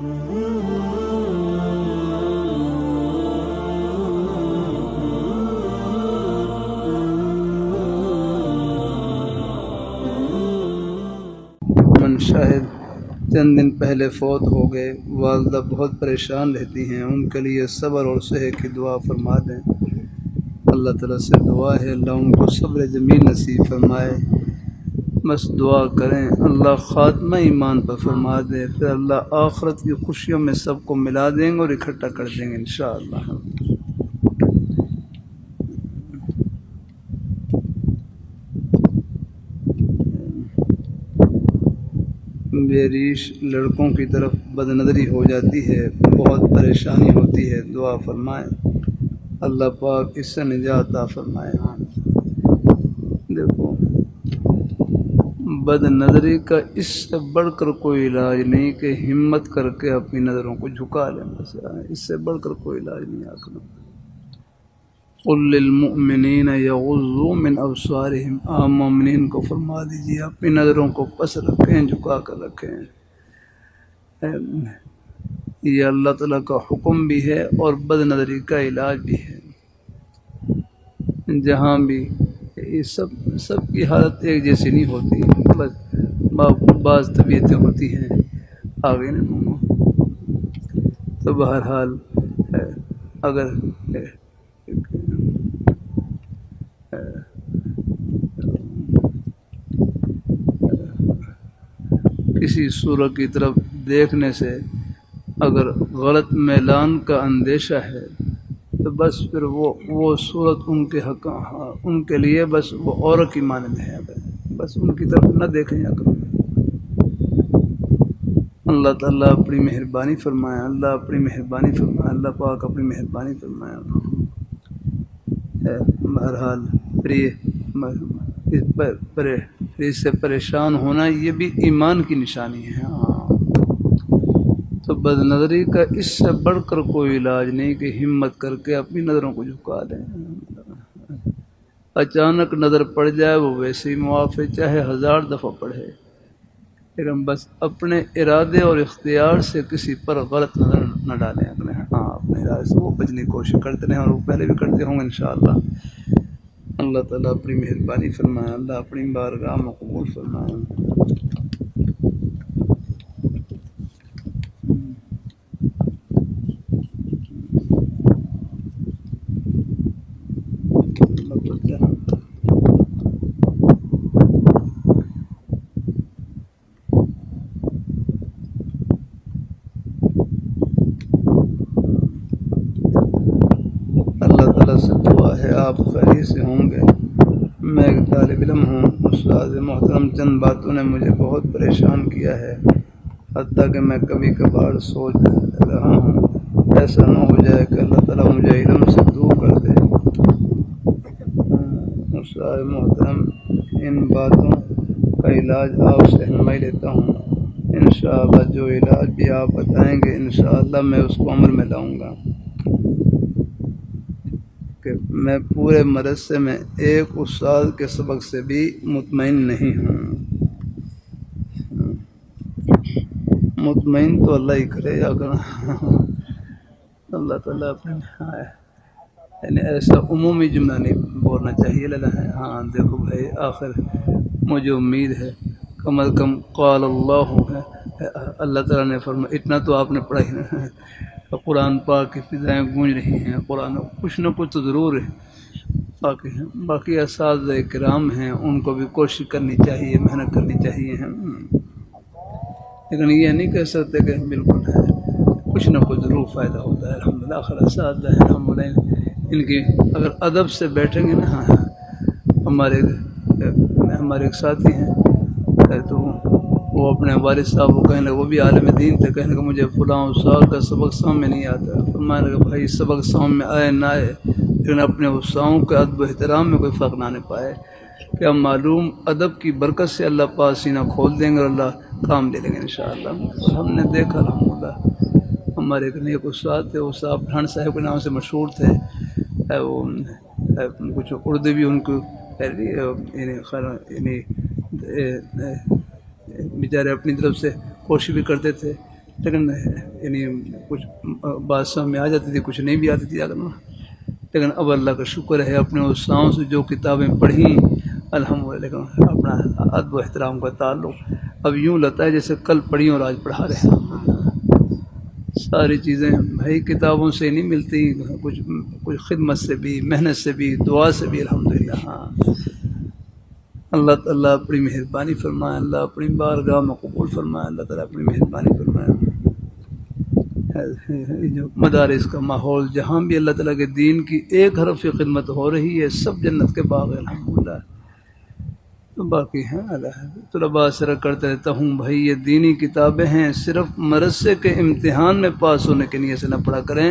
من شاہد چند دن پہلے فوت ہو گئے، والدہ بہت پریشان رہتی ہیں، ان کے لیے صبر اور صحت کی دعا فرما دیں۔ اللہ تعالیٰ سے دعا ہے اللہ ان کو صبر جمیل نصیب فرمائے، بس دعا کریں اللہ خاتمہ ایمان پر فرما دے، پھر اللہ آخرت کی خوشیوں میں سب کو ملا دیں گے اور اکٹھا کر دیں گے انشاءاللہ۔ بے ریش لڑکوں کی طرف بد نظری ہو جاتی ہے، بہت پریشانی ہوتی ہے، دعا فرمائیں اللہ پاک اس سے نجات عطا فرمائے۔ دیکھو بد نظری کا اس سے بڑھ کر کوئی علاج نہیں کہ ہمت کر کے اپنی نظروں کو جھکا لیں، بس اس سے بڑھ کر کوئی علاج نہیں آخر۔ قل للمؤمنین یغضوا من ابصارہم، عام مومنین کو فرما دیجیے اپنی نظروں کو پس رکھیں، جھکا کر رکھیں۔ یہ اللہ تعالیٰ کا حکم بھی ہے اور بد نظری کا علاج بھی ہے۔ جہاں بھی یہ سب کی حالت ایک جیسی نہیں ہوتی، بس بعض طبیعتیں ہوتی ہیں آگے نہیں۔ تو بہرحال اگر کسی صورت کی طرف دیکھنے سے اگر غلط میلان کا اندیشہ ہے تو بس پھر وہ صورت ان کے حق ان کے لیے بس وہ عورت کی مانند ہے، بس ان کی طرف نہ دیکھیں اگر۔ اللہ تعالیٰ اپنی مہربانی فرمائے، اللہ اپنی مہربانی فرمائے، اللہ پاک اپنی مہربانی فرمائے۔ بہرحال اس سے پریشان ہونا یہ بھی ایمان کی نشانی ہے۔ تو بد نظری کا اس سے بڑھ کر کوئی علاج نہیں کہ ہمت کر کے اپنی نظروں کو جھکا دیں۔ اچانک نظر پڑ جائے وہ ویسے ہی معاف ہے، چاہے 1000 دفعہ پڑھے، لیکن بس اپنے ارادے اور اختیار سے کسی پر غلط نظر نہ ڈالیں۔ اپنے ارادے سے وہ بچنے کی کوشش کرتے رہیں، اور وہ پہلے بھی کرتے ہوں گے انشاءاللہ۔ اللہ تعالیٰ اپنی مہربانی فرمائے، اللہ اپنی بارگاہ میں قبول فرمائے۔ اللہ تعالیٰ سے دعا ہے آپ خیریت سے ہوں گے۔ میں ایک طالب علم ہوں، استاد محترم چند باتوں نے مجھے بہت پریشان کیا ہے، حتیٰ کہ میں کبھی کبھار سوچ رہا ہوں ایسا نہ ہو جائے کہ اللہ تعالیٰ مجھے علم سے دور کر دے۔ استاد محترم ان باتوں کا علاج آپ سے رہنمائی لیتا ہوں، انشاءاللہ جو علاج بھی آپ بتائیں گے انشاءاللہ میں اس کو عمل میں لاؤں گا۔ کہ میں پورے مدرسے میں ایک استاد کے سبق سے بھی مطمئن نہیں ہوں۔ مطمئن تو اللہ ہی کرے یا کرنا، اللہ تعالیٰ اپنے یعنی ایسا عمومی جملہ نہیں بولنا چاہیے ہاں دیکھو بھائی، آخر مجھے امید ہے کم از کم قال اللہ ہے، اللہ تعالیٰ نے فرمایا، اتنا تو آپ نے پڑھا ہی نہ، قرآن پاک کی فضائیں گونج رہی ہیں، قرآن کچھ نہ کچھ تو ضرور ہے۔ باقی اساتذہ کرام ہیں، ان کو بھی کوشش کرنی چاہیے، محنت کرنی چاہیے، لیکن یہ نہیں کہہ سکتے کہ بالکل ہے، کچھ نہ کچھ ضرور فائدہ ہوتا ہے الحمدللہ۔ آخر اساتذہ ہیں الحمدللہ، ان کی اگر ادب سے بیٹھیں گے نا، ہمارے ایک ساتھی ہیں تو وہ اپنے والد صاحب کو کہنے لگے، وہ بھی عالم دین تھے، کہنے لگے مجھے فلاں استاد کا سبق سمجھ میں نہیں آتا۔ فرمانے لگے بھائی سبق سمجھ میں آئے نہ آئے، لیکن اپنے استاذوں کے ادب و احترام میں کوئی فرق نہ پائے، کیا معلوم ادب کی برکت سے اللہ پاک سینہ کھول دیں گے اور اللہ کام دے دیں گے انشاءاللہ۔ اور ہم نے دیکھا الحمدللہ، ہمارے ایک نیک استاد تھے، وہ صاحب ٹھنڈ صاحب کے نام سے مشہور تھے، وہ کچھ اردو بھی ان کو بیچارے اپنی طرف سے کوشش بھی کرتے تھے، لیکن یعنی کچھ بات سمجھ میں آ جاتی تھی، کچھ نہیں بھی آتی تھی اگر، لیکن اب اللہ کا شکر ہے اپنے استاذوں سے جو کتابیں پڑھیں الحمدللہ، لیکن اپنا ادب و احترام کا تعلق اب یوں لگتا ہے جیسے کل پڑھی اور آج پڑھا رہے ہیں۔ ساری چیزیں بھائی کتابوں سے نہیں ملتی، کچھ خدمت سے بھی، محنت سے بھی، دعا سے بھی الحمدللہ۔ ہاں اللہ تعالیٰ اپنی مہربانی فرمائے، اللہ اپنی بارگاہ میں قبول فرمائے، اللہ تعالیٰ اپنی مہربانی فرمائے۔ جو مدارس کا ماحول جہاں بھی اللہ تعالیٰ کے دین کی ایک حرف کی خدمت ہو رہی ہے سب جنت کے باغ ہیں الحمدللہ۔ تو باقی ہیں طلباء سے کرتے رہتا ہوں بھائی یہ دینی کتابیں ہیں، صرف مدرسے کے امتحان میں پاس ہونے کے نیت سے نہ پڑھا کریں،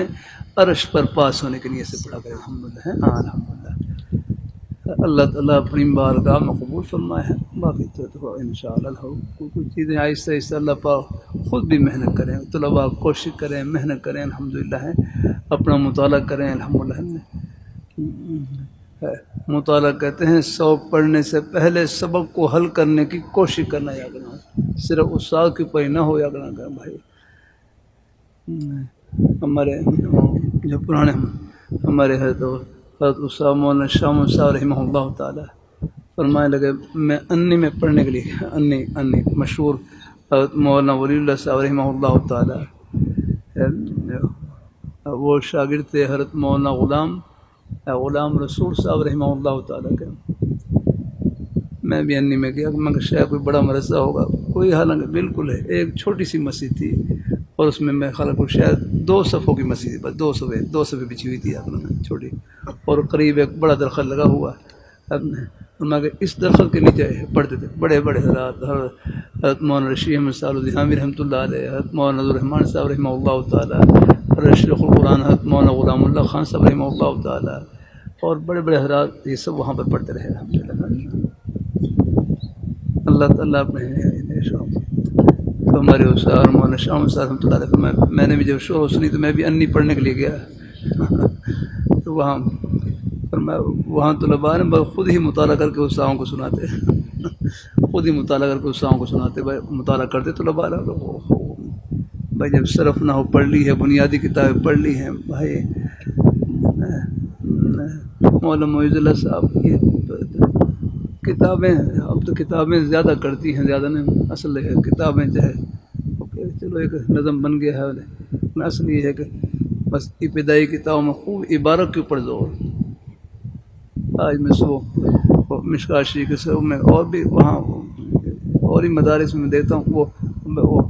عرش پر پاس ہونے کے نیت سے پڑھا کریں الحمدللہ۔ ہاں الحمدللہ اللہ تعالیٰ اپنی بارگاہ میں قبول فرمائے ہے۔ باقی تو انشاءاللہ کچھ چیزیں آہستہ آہستہ اللہ پاک خود بھی محنت کریں، طلباء کوشش کریں، محنت کریں الحمدللہ ہے، اپنا مطالعہ کریں الحمدللہ۔ مطالعہ کہتے ہیں 100 پڑھنے سے پہلے سبق کو حل کرنے کی کوشش کرنا یا کرنا، صرف استاد کی پڑھی نہ ہو یا کرنا بھائی۔ ہمارے جو پرانے ہمارے حضرت استاد مولانا شاہ محمد صاحب رحمہ اللہ تعالیٰ فرمائے لگے، میں انی میں پڑھنے کے لیے انی مشہور حضرت مولانا ولی اللہ صاحب رحمہ اللہ تعالیٰ وہ شاگرد تھے حضرت مولانا غلام رسول صاحب رحمہ اللہ تعالیٰ کے۔ میں بھی انی میں گیا، مگر شاید کوئی بڑا مدرسہ ہوگا، کوئی حالانکہ بالکل ہے ایک چھوٹی سی مسجد تھی، اور اس میں میں خیال کو شاید 2 صفوں کی مسجد تھی، بس 2 صفحے بچھی ہوئی تھی چھوٹی، اور قریب ایک بڑا درخت لگا ہوا۔ مگر اس درخت کے نیچے پڑھتے تھے بڑے بڑے حضرات مولانا رشید احمد صاحب الدھامی رحمۃ اللہ علیہ، حضرت مولانا الرحمان صاحب رحمہ اللہ تعالیٰ، حضرت شیخ القرآن حضرت مولانا غلام اللہ خان صاحب رحمہ اللہ تعالیٰ، اور بڑے بڑے حضرات یہ سب وہاں پر پڑھتے رہے الحمدللہ۔ اللہ تعالیٰ اپنے شوق تو ہمارے استاد مولانا شاہ محمد صاحب رحمۃ اللہ علیہ، میں نے بھی جب شروع سنی تو میں بھی انی پڑھنے کے لیے گیا تو وہاں طلباء نے خود ہی مطالعہ کر کے استادوں کو سناتے، خود ہی مطالعہ کر کے استادوں کو سناتے، بھائی مطالعہ کرتے طلباء بھائی جب صرف نحو پڑھ لی ہے، بنیادی کتابیں پڑھ لی ہیں بھائی۔ مولانا معیز اللہ صاحب کی کتابیں اب تو کتابیں زیادہ کرتی ہیں، زیادہ نہیں، اصل ہے کتابیں چاہے چلو ایک نظم بن گیا ہے، اصل یہ ہے کہ بس ابتدائی کتابوں میں خوب عبارت کے اوپر زور۔ آج میں صبح مشکات شریف کے سب میں اور بھی وہاں اور ہی مدارس میں دیکھتا ہوں، وہ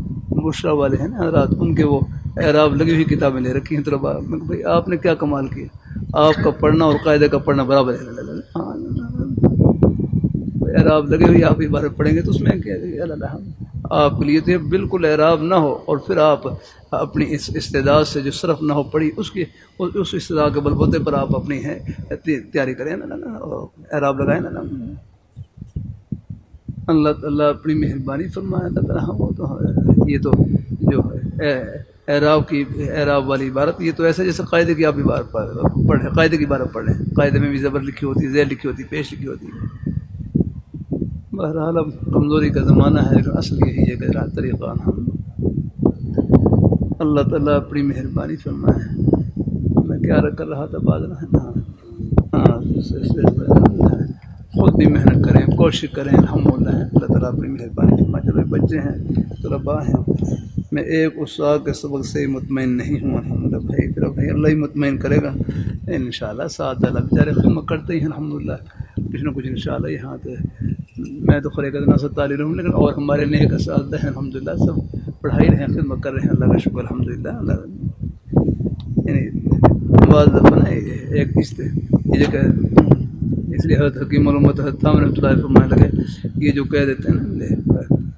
بشرا والے ہیں نا حضرات، ان کے وہ اعراب لگی ہوئی کتابیں لے رکھی ہیں طلباء۔ میں بھائی آپ نے کیا کمال کیا، آپ کا پڑھنا اور قاعدے کا پڑھنا برابر ہے۔ اعراب لگے ہوئی آپ عبارت پڑھیں گے تو اس میں کیا اللہ آپ کے لیے تو بالکل اعراب نہ ہو، اور پھر آپ اپنی اس استعداد سے جو صرف نہ ہو پڑھی اس استعداد کے بلبوتے پر آپ اپنی تیاری کریں نا، اعراب لگائیں نا۔ اللہ تعالیٰ اپنی مہربانی فرمائے، اللہ تعالیٰ وہ تو یہ تو جو ہے اعراب والی عبارت، یہ تو ایسا جیسے قاعدے کی آپ عبارت پڑھیں، قاعدے کی عبارت پڑھ لیں، قاعدے میں بھی زبر لکھی ہوتی ہے، زیر لکھی ہوتی ہے، پیش لکھی ہوتی ہے۔ بہرحال اب کمزوری کا زمانہ ہے، لیکن اصل یہی ہے کہ طریقہ اللہ تعالیٰ اپنی مہربانی فرمائے۔ میں کیا کر رہا تھا بعد خود بھی محنت کریں، کوشش کریں الحمدللہ، اللہ تعالیٰ اپنی مہربانی فرمائے۔ چلو بچے ہیں، طلباء ہیں، میں ایک استاد کے سبق سے مطمئن نہیں ہوں الحمدللہ بھائی، پھر بھائی اللہ ہی مطمئن کرے گا انشاءاللہ، ساتھ اللہ بیچارے خدمت کرتے ہی ہیں الحمدللہ، کچھ نہ کچھ انشاءاللہ یہاں تو میں تو خرے کا نہ تعلیم ہوں، لیکن اور ہمارے نیک اساتذہ ہیں الحمدللہ، سب پڑھائی رہے ہیں، خدمت کر رہے ہیں، اللہ کا شکر الحمدللہ۔ یعنی بعض دفعہ ایک یہ جو کہ اس لیے حضرت حکیم علامت حضرت تھانوی رحمۃ اللہ فرمانے لگے، یہ جو کہہ دیتے ہیں نا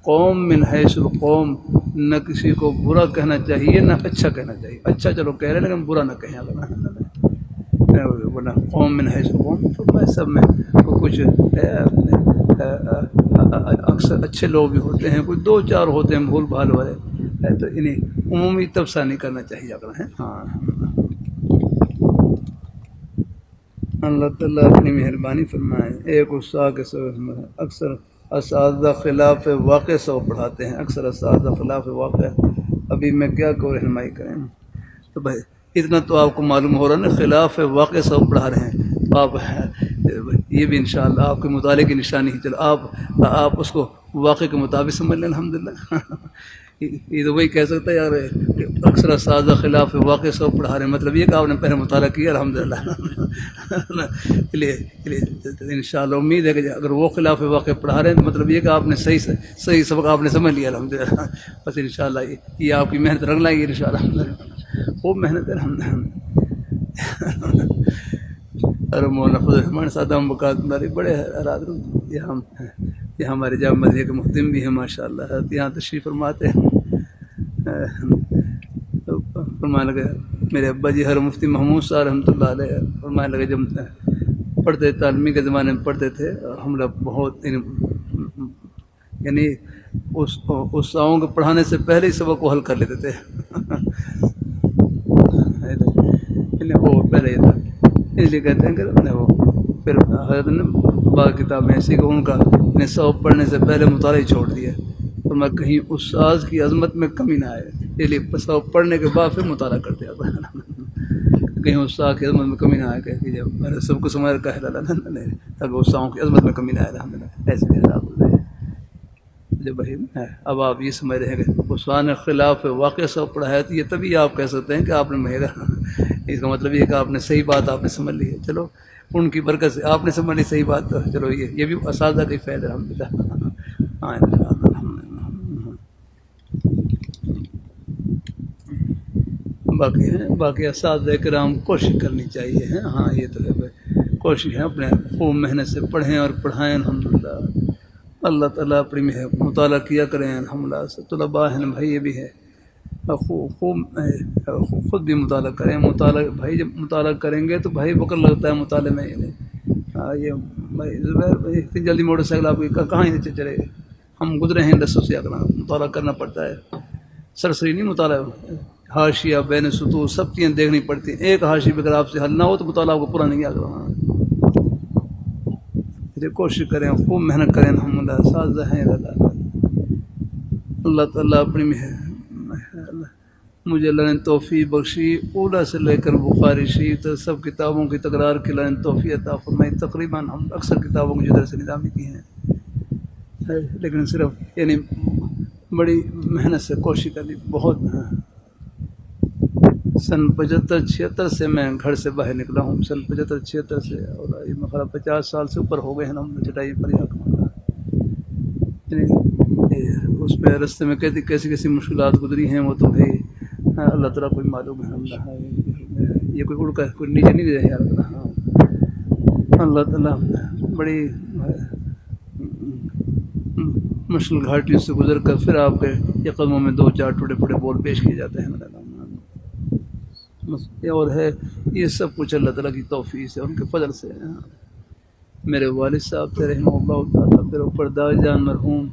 قوم من حیث القوم، نہ کسی کو برا کہنا چاہیے نہ اچھا کہنا چاہیے، اچھا چلو کہہ رہے ہیں لیکن برا نہ کہیں، ورنہ قوم من حیث القوم فرمائے سب میں کچھ اکثر اچھے لوگ بھی ہوتے ہیں، کچھ 2-4 ہوتے ہیں بھول بھال والے، تو انہیں عمومی تبصرہ نہیں کرنا چاہیے اگر ہیں۔ ہاں اللہ تعالیٰ اپنی مہربانی فرمائے۔ ایک استاد کے اکثر اساتذہ خلاف واقع سب پڑھاتے ہیں، اکثر اساتذہ خلاف واقع ابھی میں کیا کروں، رہنمائی کریں؟ تو بھائی اتنا تو آپ کو معلوم ہو رہا نا، خلاف واقع سب پڑھا رہے ہیں تو آپ یہ بھی انشاءاللہ آپ کے مطالعے کی نشانی ہے، چلو آپ اس کو واقع کے مطابق سمجھ لیں الحمدللہ۔ یہ تو وہی کہہ سکتا ہے یار کہ اکثر سازہ خلاف واقع سب پڑھا رہے ہیں، مطلب یہ کہ آپ نے پہلے مطالعہ کیا الحمدللہ۔ انشاءاللہ امید ہے کہ اگر وہ خلاف واقع پڑھا رہے ہیں تو مطلب یہ کہ آپ نے صحیح سبق آپ نے سمجھ لیا الحمدللہ۔ بس انشاءاللہ یہ آپ کی محنت رنگ لائے گی انشاءاللہ، خوب محنت ہے الحمدللہ۔ اور مولانا فضل الرحمان صاحب مقاد ہمارے بڑے حضرات یہ ہمارے جامع مدینہ کے مختم بھی ہیں ماشاء اللہ، یہاں تشریف فرماتے ہیں۔ فرمانے لگے میرے ابا جی ہر مفتی محمود صاحب رحمۃ اللہ علیہ فرمانے لگے جب پڑھتے تعلیمی کے زمانے میں پڑھتے تھے ہم لوگ بہت یعنی استاذوں کو پڑھانے سے پہلے ہی سبق کو حل کر لیتے تھے۔ وہ پہلے ہی تھا، اس لیے کہتے ہیں کہ وہ پھر حضرت نے بعض کتابیں ایسی کہ ان کا نصاب پڑھنے سے پہلے مطالعہ چھوڑ دیا، اور میں کہیں استاذ کی عظمت میں کمی نہ آئے، اس لیے نصاب پڑھنے کے بعد پھر مطالعہ کرتے ہیں کہیں استاد کی عظمت میں کمی نہ آئے کہ جب میں نے سب کو سمجھ رکھا ہے نہیں تاکہ استاذوں کی عظمت میں کمی نہ آئے الحمدللہ۔ ایسے جب بھائی اب آپ یہ سمجھ رہے ہیں کہ استاد نے خلاف واقع سب پڑھایا تو یہ تبھی آپ کہہ سکتے ہیں کہ آپ نے میرا، اس کا مطلب یہ کہ آپ نے صحیح بات آپ نے سمجھ لی ہے، چلو ان کی برکت سے آپ نے سمجھ لی صحیح بات، تو چلو یہ بھی اساتذہ کا فائدہ الحمدللہ۔ ہاں باقی اساتذہ کرام کوشش کرنی چاہیے ہے، ہاں یہ تو ہے کوشش ہے، اپنے خوب محنت سے پڑھیں اور پڑھائیں الحمدللہ۔ اللہ تعالیٰ اپنی مطالعہ کیا کریں الحمدللہ، طلباء ہیں بھائی یہ بھی ہے، خود بھی مطالعہ کریں، مطالعہ بھائی جب مطالعہ کریں گے تو بھائی وقت لگتا ہے مطالعے میں، یہ بھائی زبیر بھائی اتنی جلدی موٹر سائیکل آپ کی کہاں ہی چلے گئے، ہم گزرے ہیں دسوں سے اگر مطالعہ کرنا پڑتا ہے، سرسری نہیں مطالعہ، حاشیہ بین سطور سب چیزیں دیکھنی پڑتی ہیں، ایک حاشی اگر آپ سے حل نہ ہو تو مطالعہ کو پورا نہیں آگے، کوشش کریں خوب محنت کریں الحمدللہ، اساتذہ ہیں اللہ تعالیٰ اپنی مجھے اللہ نے توفیق بخشی، اولا سے لے کر بخاری شریف تک سب کتابوں کی تکرار کی اللہ نے توفیق عطا فرمائی، تقریباً ہم اکثر کتابوں کی جدر سے نظامی کی ہیں، لیکن صرف یعنی بڑی محنت سے کوشش کرنی بہت۔ سن 75-76 سے میں گھر سے باہر نکلا ہوں، سن 75-76 سے، اور میرا 50 سال سے اوپر ہو گئے ہیں ہم چٹائی پر اس میں رستے میں کیسی مشکلات گزری ہیں وہ تو بھائی اللہ تعالیٰ کو معلوم ہے، یہ کوئی اڑ کر کوئی نیچے نہیں رہے اللہ تعالیٰ بڑی مشکل گھاٹیوں سے گزر کر پھر آپ کے قدموں میں 2-4 ٹوٹے پھوٹے بول پیش کیے جاتے ہیں، اور ہے یہ سب کچھ اللہ تعالیٰ کی توفیق سے ان کے فضل سے۔ میرے والد صاحب تھے رحمہ اللہ تعالیٰ، پھر اوپر داغ جان مرحوم،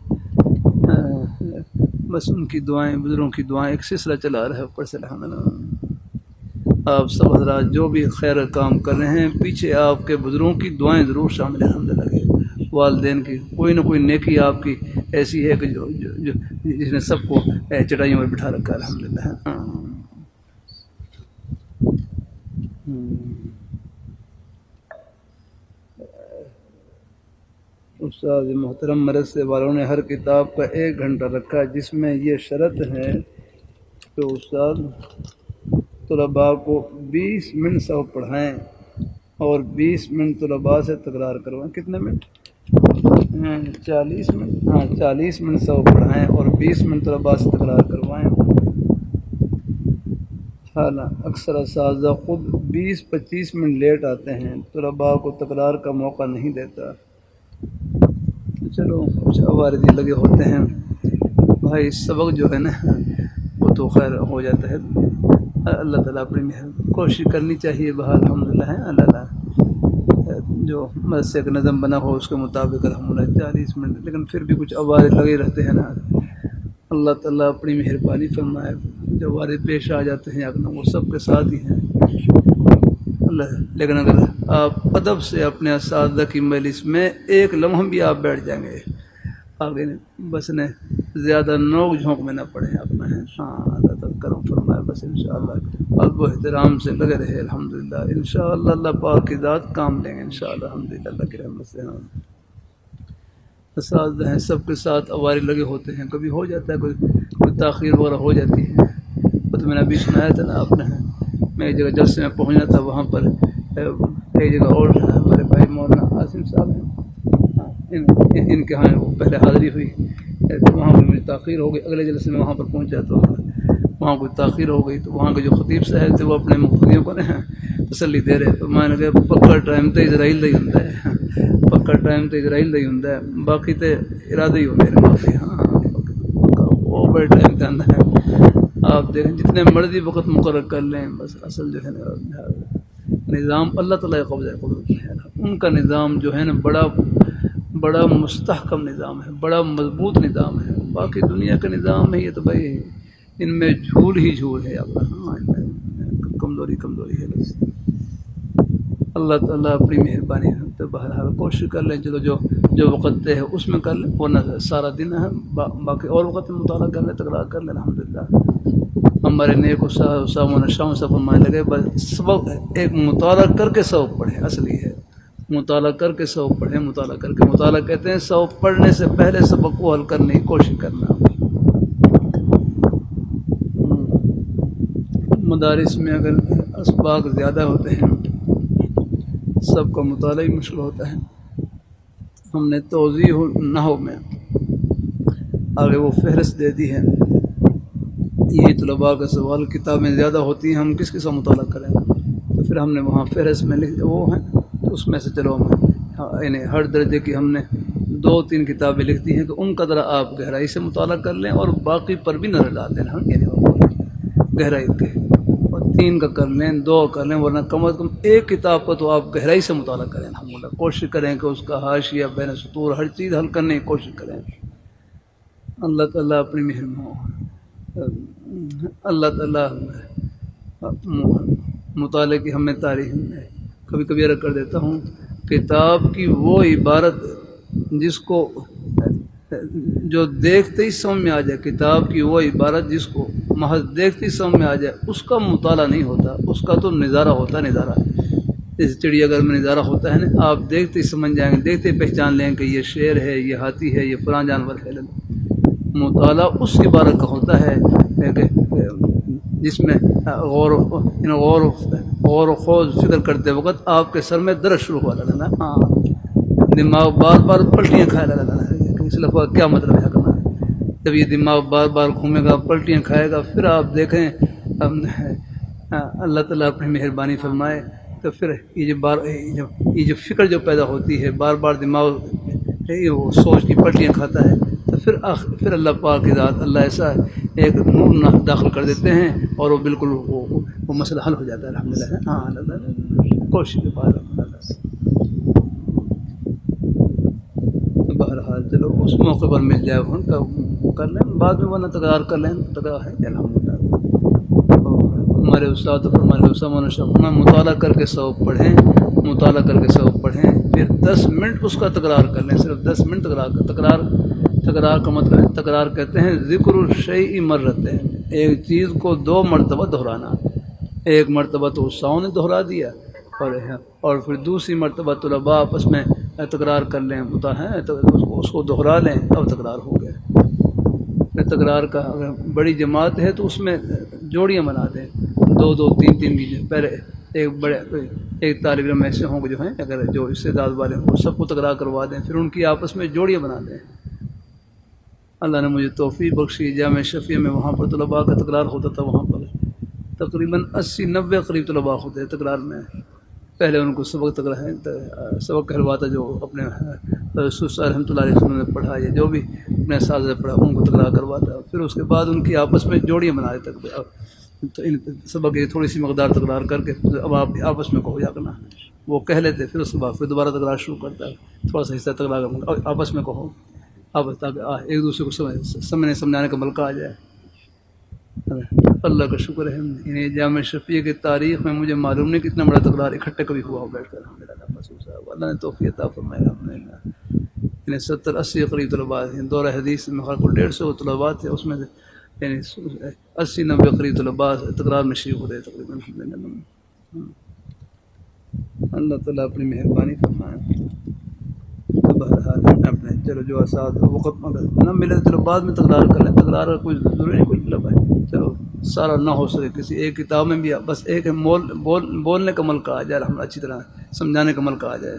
بس ان کی دعائیں بزرگوں کی دعائیں ایک سلسلہ چلا رہا ہے اوپر سے الحمدللہ۔ آپ سب حضرات جو بھی خیر کام کر رہے ہیں پیچھے آپ کے بزرگوں کی دعائیں ضرور شامل ہیں الحمدللہ، والدین کی کوئی نہ کوئی نیکی آپ کی ایسی ہے کہ جو جس نے سب کو چٹائیوں میں بٹھا رکھا ہے الحمدللہ۔ استاد محترم مدرسے والوں نے ہر کتاب کا 1 گھنٹہ رکھا، جس میں یہ شرط ہے کہ استاد طلباء کو 20 منٹ سبق پڑھائیں اور 20 منٹ طلباء سے تکرار کروائیں۔ کتنے منٹ؟ 40 منٹ، ہاں 40 منٹ سبق پڑھائیں اور 20 منٹ طلباء سے تکرار کروائیں۔ حالانکہ اکثر اساتذہ خود 20-25 منٹ لیٹ آتے ہیں، طلباء کو تکرار کا موقع نہیں دیتا۔ چلو کچھ عوارض لگے ہوتے ہیں بھائی، سبق جو ہے نا وہ تو خیر ہو جاتا ہے، اللہ تعالیٰ اپنی کوشش کرنی چاہیے بہرحال الحمدللہ ہے، اللہ جو مدرسے کا نظم بنا ہو اس کے مطابق الحمدللہ 40 منٹ، لیکن پھر بھی کچھ عوارض لگے رہتے ہیں نا، اللہ تعالیٰ اپنی مہربانی فرمائے، جو عوارض پیش آ جاتے ہیں اگر وہ سب کے ساتھ ہی ہیں اللہ، لیکن اگر آپ ادب سے اپنے اساتذہ کی مجلس میں 1 لمحہ بھی آپ بیٹھ جائیں گے آگے بس نے زیادہ نوک جھونک میں نہ پڑیں اپنا ہے، ہاں کرم فرمائے بس انشاءاللہ ادب و احترام سے لگے رہے الحمدللہ انشاءاللہ اللہ پاک کی ذات کام لیں گے انشاءاللہ الحمدللہ اللہ کی رحمت سے ہم اساتذہ ہیں سب کے ساتھ اواری لگے ہوتے ہیں کبھی ہو جاتا ہے کوئی تاخیر وغیرہ ہو جاتی ہے تو میں نے ابھی سنایا تھا نا آپ نے میں ایک جگہ جلسے میں پہنچا تھا وہاں پر ایک جگہ اور ہمارے بھائی مولانا عاصم صاحب ہیں ان کے ہاں وہ پہلے حاضری ہوئی تو وہاں پر مجھے تاخیر ہو گئی اگلے جلسے میں وہاں پر پہنچا تو وہاں کوئی تاخیر ہو گئی تو وہاں کے جو خطیب صاحب تھے وہ اپنے مقتدیوں کو تسلی دے رہے تو میں نے کہا پکا ٹائم تو اسرائیل نہیں ہوتا ہے پکا ٹائم تو اسرائیل نہیں ہوتا ہے باقی تو ارادے ہی ہوتے ہیں باقی ہاں وہ بڑے ٹائم کے اندر ہے آپ دیکھیں جتنے مرضی وقت مقرر کر لیں بس اصل جو ہے نا نظام اللہ تعالیٰ قبضہ قدرت ہے ان کا نظام جو ہے نا بڑا مستحکم نظام ہے بڑا مضبوط نظام ہے باقی دنیا کا نظام ہے یہ تو بھائی ان میں جھول ہی جھول ہے ہاں کمزوری ہے بس اللہ تعالیٰ اپنی مہربانی تو بہرحال کوشش کر لیں چلو جو وقت ہے اس میں کر لیں ورنہ سارا دن ہے باقی اور وقت میں مطالعہ کر لیں تکرار کر لیں الحمدللہ ہمارے نیک اسامہ شام صاحب فرمانے لگے بس سبق ایک مطالعہ کر کے سبق پڑھیں اصلی ہے مطالعہ کر کے سبق پڑھیں مطالعہ کہتے ہیں سبق پڑھنے سے پہلے سبق کو حل کرنے کی کوشش کرنا مدارس میں اگر اسباق زیادہ ہوتے ہیں سب کا مطالعہ ہی مشکل ہوتا ہے ہم نے توضیح نحو میں آگے وہ فہرست دے دی ہے یہی طلباء کا سوال کتابیں زیادہ ہوتی ہیں ہم کس کا مطالعہ کریں تو پھر ہم نے وہاں فہرست میں لکھ وہ ہیں تو اس میں سے چلو یعنی ہر درجے کی ہم نے 2-3 کتابیں لکھ دی ہیں کہ ان کا ذرا آپ گہرائی سے مطالعہ کر لیں اور باقی پر بھی نظر ڈال دیں ہم یعنی گہرائی کے اور 3 کا کر لیں 2 کر لیں ورنہ کم از کم ایک کتاب کا تو آپ گہرائی سے مطالعہ کریں الحمدللہ کوشش کریں کہ اس کا حاشیہ بین سطور ہر چیز حل کرنے کی کوشش کریں اللہ تعالیٰ اپنی مہربانی اللہ تعالیٰ مطالعے کی ہمیں تاریخ میں کبھی کبھی عرض کر دیتا ہوں کتاب کی وہ عبارت جس کو جو دیکھتے ہی سمجھ میں آ جائے کتاب کی وہ عبارت جس کو محض دیکھتے ہی سمجھ میں آ جائے اس کا مطالعہ نہیں ہوتا اس کا تو نظارہ ہوتا ہے نظارہ جیسے چڑیا گھر میں نظارہ ہوتا ہے نا آپ دیکھتے ہی سمجھ جائیں گے دیکھتے ہی پہچان لیں کہ یہ شیر ہے یہ ہاتھی ہے یہ فلاں جانور ہے مطالعہ اس عبارت کا ہوتا ہے کہ جس میں غور و خوض فکر کرتے وقت آپ کے سر میں درد شروع ہوا لگنا ہاں دماغ بار بار پلٹیاں کھائے لگنا اس لفظ کا کیا مطلب ہے کرنا جب یہ دماغ بار بار گھومے گا پلٹیاں کھائے گا پھر آپ دیکھیں اللہ تعالیٰ اپنی مہربانی فرمائے تو پھر یہ جو فکر جو پیدا ہوتی ہے بار بار دماغ وہ سوچ کی پلٹیاں کھاتا ہے تو پھر اللہ پاک کی ذات اللہ ایسا ایک نور داخل کر دیتے ہیں اور وہ بالکل وہ مسئلہ حل ہو جاتا ہے الحمدللہ ہاں اللہ کوشش کے بعد بہرحال چلو اس موقع پر مل جائے ان کا کر لیں بعد میں ورنہ تکرار کر لیں تکرار ہے الحمدللہ ہمارے استاد ہمارے اسامہ شاہ مطالعہ کر کے سبق پڑھیں پھر 10 منٹ اس کا تکرار کر لیں صرف 10 منٹ تکرار کا مطلب ہے تکرار کہتے ہیں ذکر الشیء مرتين ایک چیز کو 2 مرتبہ دہرانا ایک مرتبہ تو استاذوں نے دہرا دیا اور پھر دوسری مرتبہ طلباء آپس میں تکرار کر لیں تو اس کو دہرا لیں اب تکرار ہو گیا پھر تکرار کا اگر بڑی جماعت ہے تو اس میں جوڑیاں بنا دیں 2 3 بھی پہلے ایک طالب علم ایسے ہوں جو ہیں اگر جو استعداد والے ہوں وہ سب کو تکرار کروا دیں پھر ان کی آپس میں جوڑیاں بنا دیں اللہ نے مجھے توفیق بخشی جامع شفیع میں وہاں پر طلباء کا تکرار ہوتا تھا وہاں پر تقریباً 80-90 قریب طلباء ہوتے ہیں تکرار میں پہلے ان کو سبق کہلواتا جو اپنے رسول رحمۃ اللہ علیہ نے پڑھا یا جو بھی اپنے اساتذہ پڑھا ان کو تکرار کرواتا پھر اس کے بعد ان کی آپس میں جوڑیاں بنا دیتا تو ان سبق کی تھوڑی سی مقدار تکرار کر کے اب آپ آپس میں کہو جا کرنا وہ کہہ لیتے پھر اس کے بعد پھر دوبارہ تکرار شروع کرتا ہے تھوڑا سا حصہ تکرار آپس میں کہو تاکہ ایک دوسرے کو سمجھانے کا ملکہ آ جائے اللہ کا شکر ہے انہیں جامع شفیع کی تاریخ میں مجھے معلوم نہیں کتنا بڑا تکرار اکٹھے کبھی ہوا ہو بیٹھ کر اللہ نے توفیق عطا فرمایا انہیں 70-80 قریب طلباء ہیں دورہ حدیث میں خاص 150 طلباء تھے اس میں سے یعنی 80-90 قریب طلباء تکرار میں شریک ہوتے ہیں تقریباً الحمدللہ۔ اللہ تعالیٰ اپنی مہربانی فرمائے۔ تو بہرحال اپنے چلو جو اساتذہ وقت اگر نہ ملے تو چلو بعد میں تکرار کر لیں، تکرار کا کوئی ضروری نہیں، کوئی مطلب ہے چلو سارا نہ ہو سکے کسی ایک کتاب میں بھی بس ایک بولنے کا عمل کہا جائے، ہم اچھی طرح سمجھانے کا عمل کہا جائے،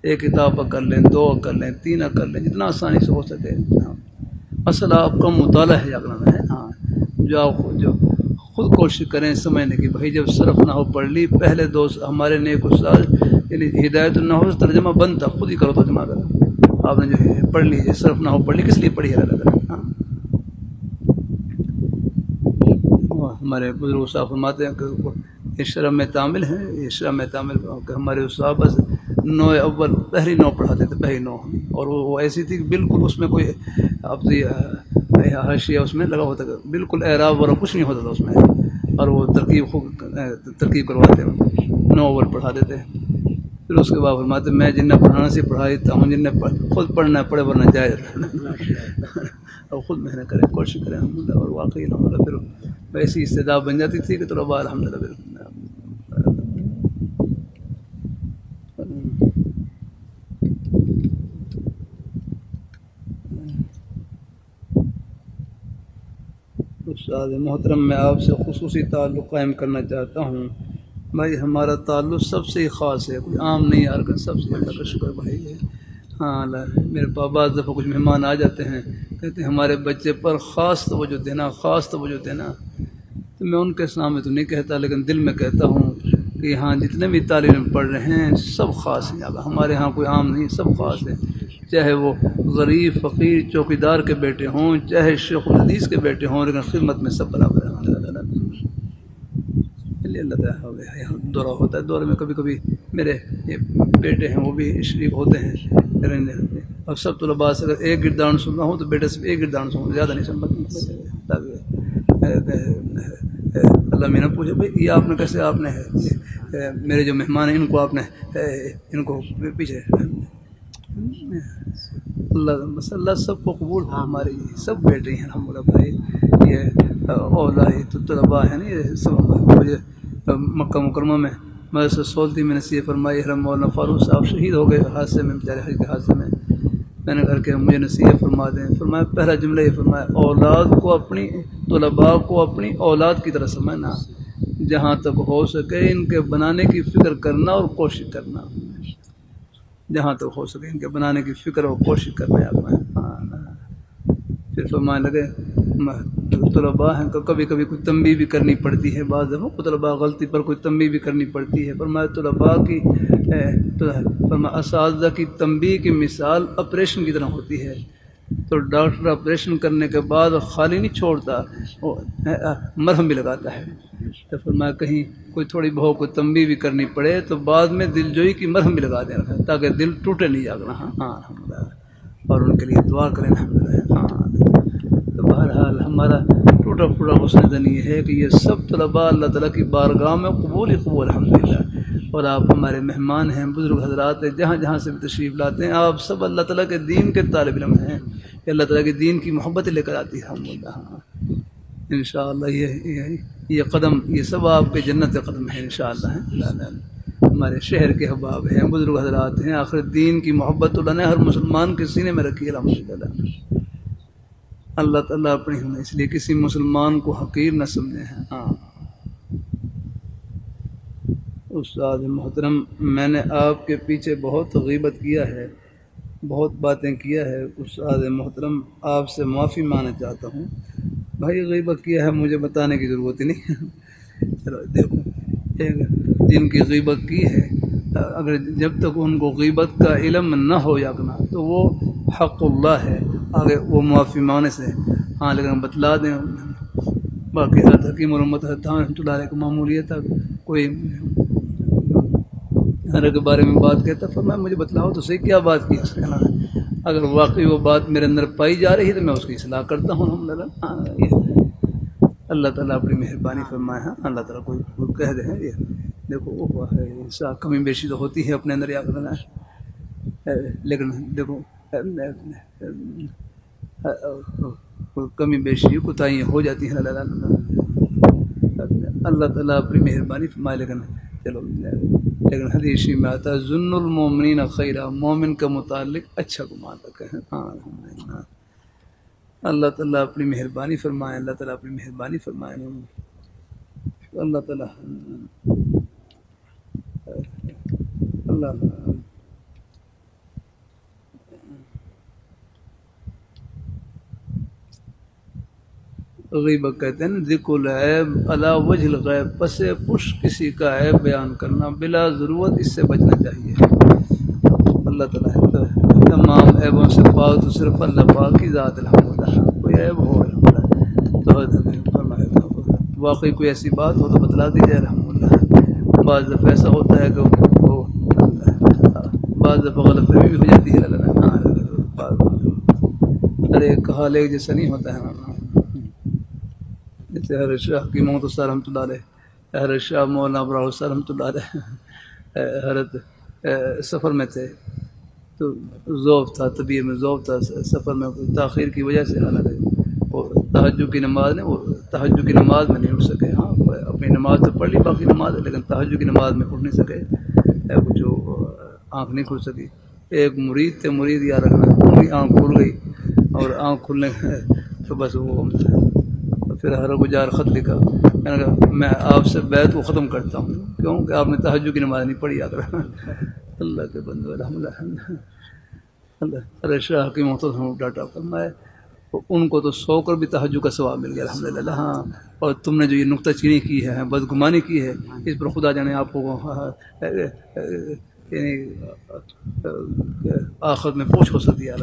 ایک کتاب پر کر لیں، 2 کر لیں، 3 کر لیں، جتنا آسانی سے ہو سکے۔ ہاں اصل آپ کا مطالعہ ہے اگلا ہے، ہاں جو آپ جو خود کوشش کریں سمجھنے کی، بھائی جب صرف نہ ہو پڑھ لی، پہلے 2 ہمارے نیک استاد یعنی ہدایت النحو سے ترجمہ بند تھا، خود ہی کرو ترجمہ کرو، آپ نے جو ہے پڑھ لی صرف نہ ہو پڑھ لی، کس لیے پڑھی ہے اللہ تعالیٰ؟ ہاں ہمارے بزرگ صاحب فرماتے ہیں کہ یہ شرح میں تعامل ہیں، یہ شرح میں تعامل کہ ہمارے استاد بس 9 اول پہلی 9 پڑھاتے تھے، پہلی 9، اور وہ ایسی تھی کہ بالکل اس میں کوئی حاشیہ اس میں لگا ہوتا تھا، بالکل اعراب وغیرہ کچھ نہیں ہوتا تھا اس میں، اور وہ ترکیب کرواتے 9 اول پڑھا دیتے۔ پھر اس کے بعد فرماتے میں جن نے پڑھانا سے پڑھائی ہوں، جن نے خود پڑھنا پڑھے ورنہ جائز اور خود محنت کریں، کوشش کریں الحمدللہ، اور واقعی الحمدللہ پھر ویسی استدعا بن جاتی تھی کہ طلباء الحمدللہ پھر استاد محترم میں آپ سے خصوصی تعلق قائم کرنا چاہتا ہوں بھائی، ہمارا تعلق سب سے ہی خاص ہے، کوئی عام نہیں یار کا، سب سے اللہ کا شکر بھائی ہے۔ ہاں اللہ میرے پاس بعض دفعہ کچھ مہمان آ جاتے ہیں، کہتے ہیں ہمارے بچے پر خاص توجہ دینا، خاص توجہ دینا، تو میں ان کے سامنے تو نہیں کہتا، لیکن دل میں کہتا ہوں کہ ہاں جتنے بھی تعلیم پڑھ رہے ہیں سب خاص ہیں، ہمارے ہاں کوئی عام نہیں، سب خاص ہیں، چاہے وہ غریب فقیر چوکیدار کے بیٹے ہوں، چاہے شیخ الحدیث کے بیٹے ہوں، لیکن خدمت میں سب برابر ہیں۔ اللہ تعالیٰ دورہ ہوتا ہے، دورے میں کبھی کبھی میرے بیٹے ہیں وہ بھی شریک ہوتے ہیں، اب سب طلباء سے اگر ایک گردان سننا ہو تو بیٹے سے ایک گردان سننا، زیادہ نہیں سننا، تاکہ اللہ میں نہ پوچھے بھائی یہ آپ نے کیسے، آپ نے میرے جو مہمان ہیں ان کو آپ نے ان کو پیچھے اللہ سب کو قبول ہو، ہمارے سب بیٹے ہیں الحمدللہ بھائی، یہ اولیاء تو طلباء ہیں نا، یہ سب مجھے مکہ مکرمہ میں مدرسہ سولتی میں نصیحت فرمائی، حضرت مولانا فاروق صاحب شہید ہو گئے حادثے میں، بیچارے حج کے حادثے میں نے گھر کے مجھے نصیحت فرما دیں، فرمایا پہلا جملہ یہ فرمایا اولاد کو اپنی، طلباء کو اپنی اولاد کی طرح سمجھنا، جہاں تک ہو سکے ان کے بنانے کی فکر کرنا اور کوشش کرنا، جہاں تک ہو سکے ان کے بنانے کی فکر اور کوشش کرنا ہے۔ پھر فرمانے لگے طلباء ہیں کبھی کبھی کوئی تنبیہ بھی کرنی پڑتی ہے، بعض دفعہ طلباء غلطی پر کوئی تنبیہ بھی کرنی پڑتی ہے، فرمایا طلباء کی اساتذہ کی تنبیہ کی مثال آپریشن کی طرح ہوتی ہے، تو ڈاکٹر آپریشن کرنے کے بعد خالی نہیں چھوڑتا، مرہم بھی لگاتا ہے، تو فرمایا کہیں کوئی تھوڑی بہت کوئی تنبیہ بھی کرنی پڑے تو بعد میں دل جوئی کی مرہم بھی لگا دینا تاکہ دل ٹوٹے نہیں جاگنا۔ ہاں الحمدللہ، اور ان کے لیے دعا کریں الحمدللہ۔ ہاں تو بہرحال ہمارا ٹوٹا پھوٹا حسن زن یہ ہے کہ یہ سب طلباء اللہ تعالیٰ کی بارگاہ میں قبول ہی قبول الحمدللہ، اور آپ ہمارے مہمان ہیں، بزرگ حضرات ہیں، جہاں جہاں سے بھی تشریف لاتے ہیں، آپ سب اللہ تعالیٰ کے دین کے طالب علم ہیں، کہ اللہ تعالیٰ کے دین کی محبت لے کر آتی ہے الحمدللہ۔ انشاءاللہ یہ قدم، یہ سب آپ کے جنت قدم ہیں انشاءاللہ، ہمارے شہر کے احباب ہیں، بزرگ حضرات ہیں، آخر دین کی محبت اللہ نے ہر مسلمان کے سینے میں رکھی ہے الحمدللہ۔ اللہ تعالیٰ اپنی اس لیے کسی مسلمان کو حقیر نہ سمجھے ہیں۔ ہاں استاد محترم، میں نے آپ کے پیچھے بہت غیبت کیا ہے، بہت باتیں کیا ہے، استاد محترم آپ سے معافی مانگنا چاہتا ہوں۔ بھائی غیبت کیا ہے مجھے بتانے کی ضرورت ہی نہیں، چلو دیکھو جن کی غیبت کی ہے، اگر جب تک ان کو غیبت کا علم نہ ہو یاکنا تو وہ حق اللہ ہے آگے وہ معافی مانگنے سے، ہاں لیکن بتلا دیں، باقی حضرت حکیم رحمۃ اللہ علیہ کو معمولیت تھا، کوئی کے بارے میں بات کہتا فرمایا مجھے بتلاؤ تو صحیح کیا بات کی اس نے، اگر واقعی وہ بات میرے اندر پائی جا رہی ہے تو میں اس کی اصلاح کرتا ہوں الحمدللہ۔ اللہ تعالیٰ اپنی مہربانی فرمائے، ہاں اللہ تعالیٰ کوئی کہہ دے یہ دیکھو کمی بیشی تو ہوتی ہے اپنے اندر یا کرنا، لیکن دیکھو کوئی کمی بیشی کوتاہیاں ہو جاتی ہیں، اللہ تعالیٰ اپنی مہربانی فرمائے. لیکن حدیث میں آتا ہے ظن المومنین خیرہ، مومن کا متعلق اچھا گمان رکھے ہیں. ہاں الحمدللہ. اللہ تعالیٰ اپنی مہربانی فرمائے، اللہ تعالیٰ اپنی مہربانی فرمائے. اللہ تعالیٰ اللہ غیبت کہتے ہیں ذکر العیب علی وجہ الغیب، پس پش کسی کا عیب بیان کرنا بلا ضرورت، اس سے بچنا چاہیے. اللہ تعالیٰ تمام عیبوں سے پاک تو صرف اللہ پاک کی ذات. الحمدللہ کوئی عیب ہو الحمدللہ تو ہمیں فرمائے گا. واقعی کوئی ایسی بات ہو تو بتلا دیجیے. الحمدللہ بعض دفعہ ایسا ہوتا ہے کہ وہ بعض دفعہ غلط فہمی بھی ہو جاتی ہے. ارے ایک حال ایک جیسا نہیں ہوتا ہے. جیسے حضرت شاہ کی محمد صاحب رحمۃ اللہ علیہ، حضرت شاہ مولانا ابراہ صاحب رحمۃ اللہ علیہ حضرت سفر میں تھے تو ذوف تھا، طبیعت میں ذوف تھا. سفر میں تاخیر کی وجہ سے حالانکہ وہ تہجد کی نماز میں نہیں اٹھ سکے. ہاں اپنی نماز تو پڑھ لی، باقی نماز ہے، لیکن تہجد کی نماز میں اٹھ نہیں سکے. جو آنکھ نہیں کھل سکی. ایک مرید تھے، مرید یاد رکھنا، ان کی آنکھ کھل گئی اور آنکھ کھلنے تو بس وہ پھر ہر گجار خط لکھا، میں آپ سے بیعت کو ختم کرتا ہوں کیونکہ آپ نے تہجد کی نماز نہیں پڑھی. یاد رکھنا اللہ کے بندے الحمدللہ. اللہ شاہ کی محترم ڈاٹا فرمائے ان کو تو سو کر بھی تہجد کا ثواب مل گیا الحمدللہ. ہاں اور تم نے جو یہ نکتہ چینی کی ہے، بدگمانی کی ہے، اس پر خدا جانے آپ کو یعنی آخرت میں پوچھ ہو سکتی ہے.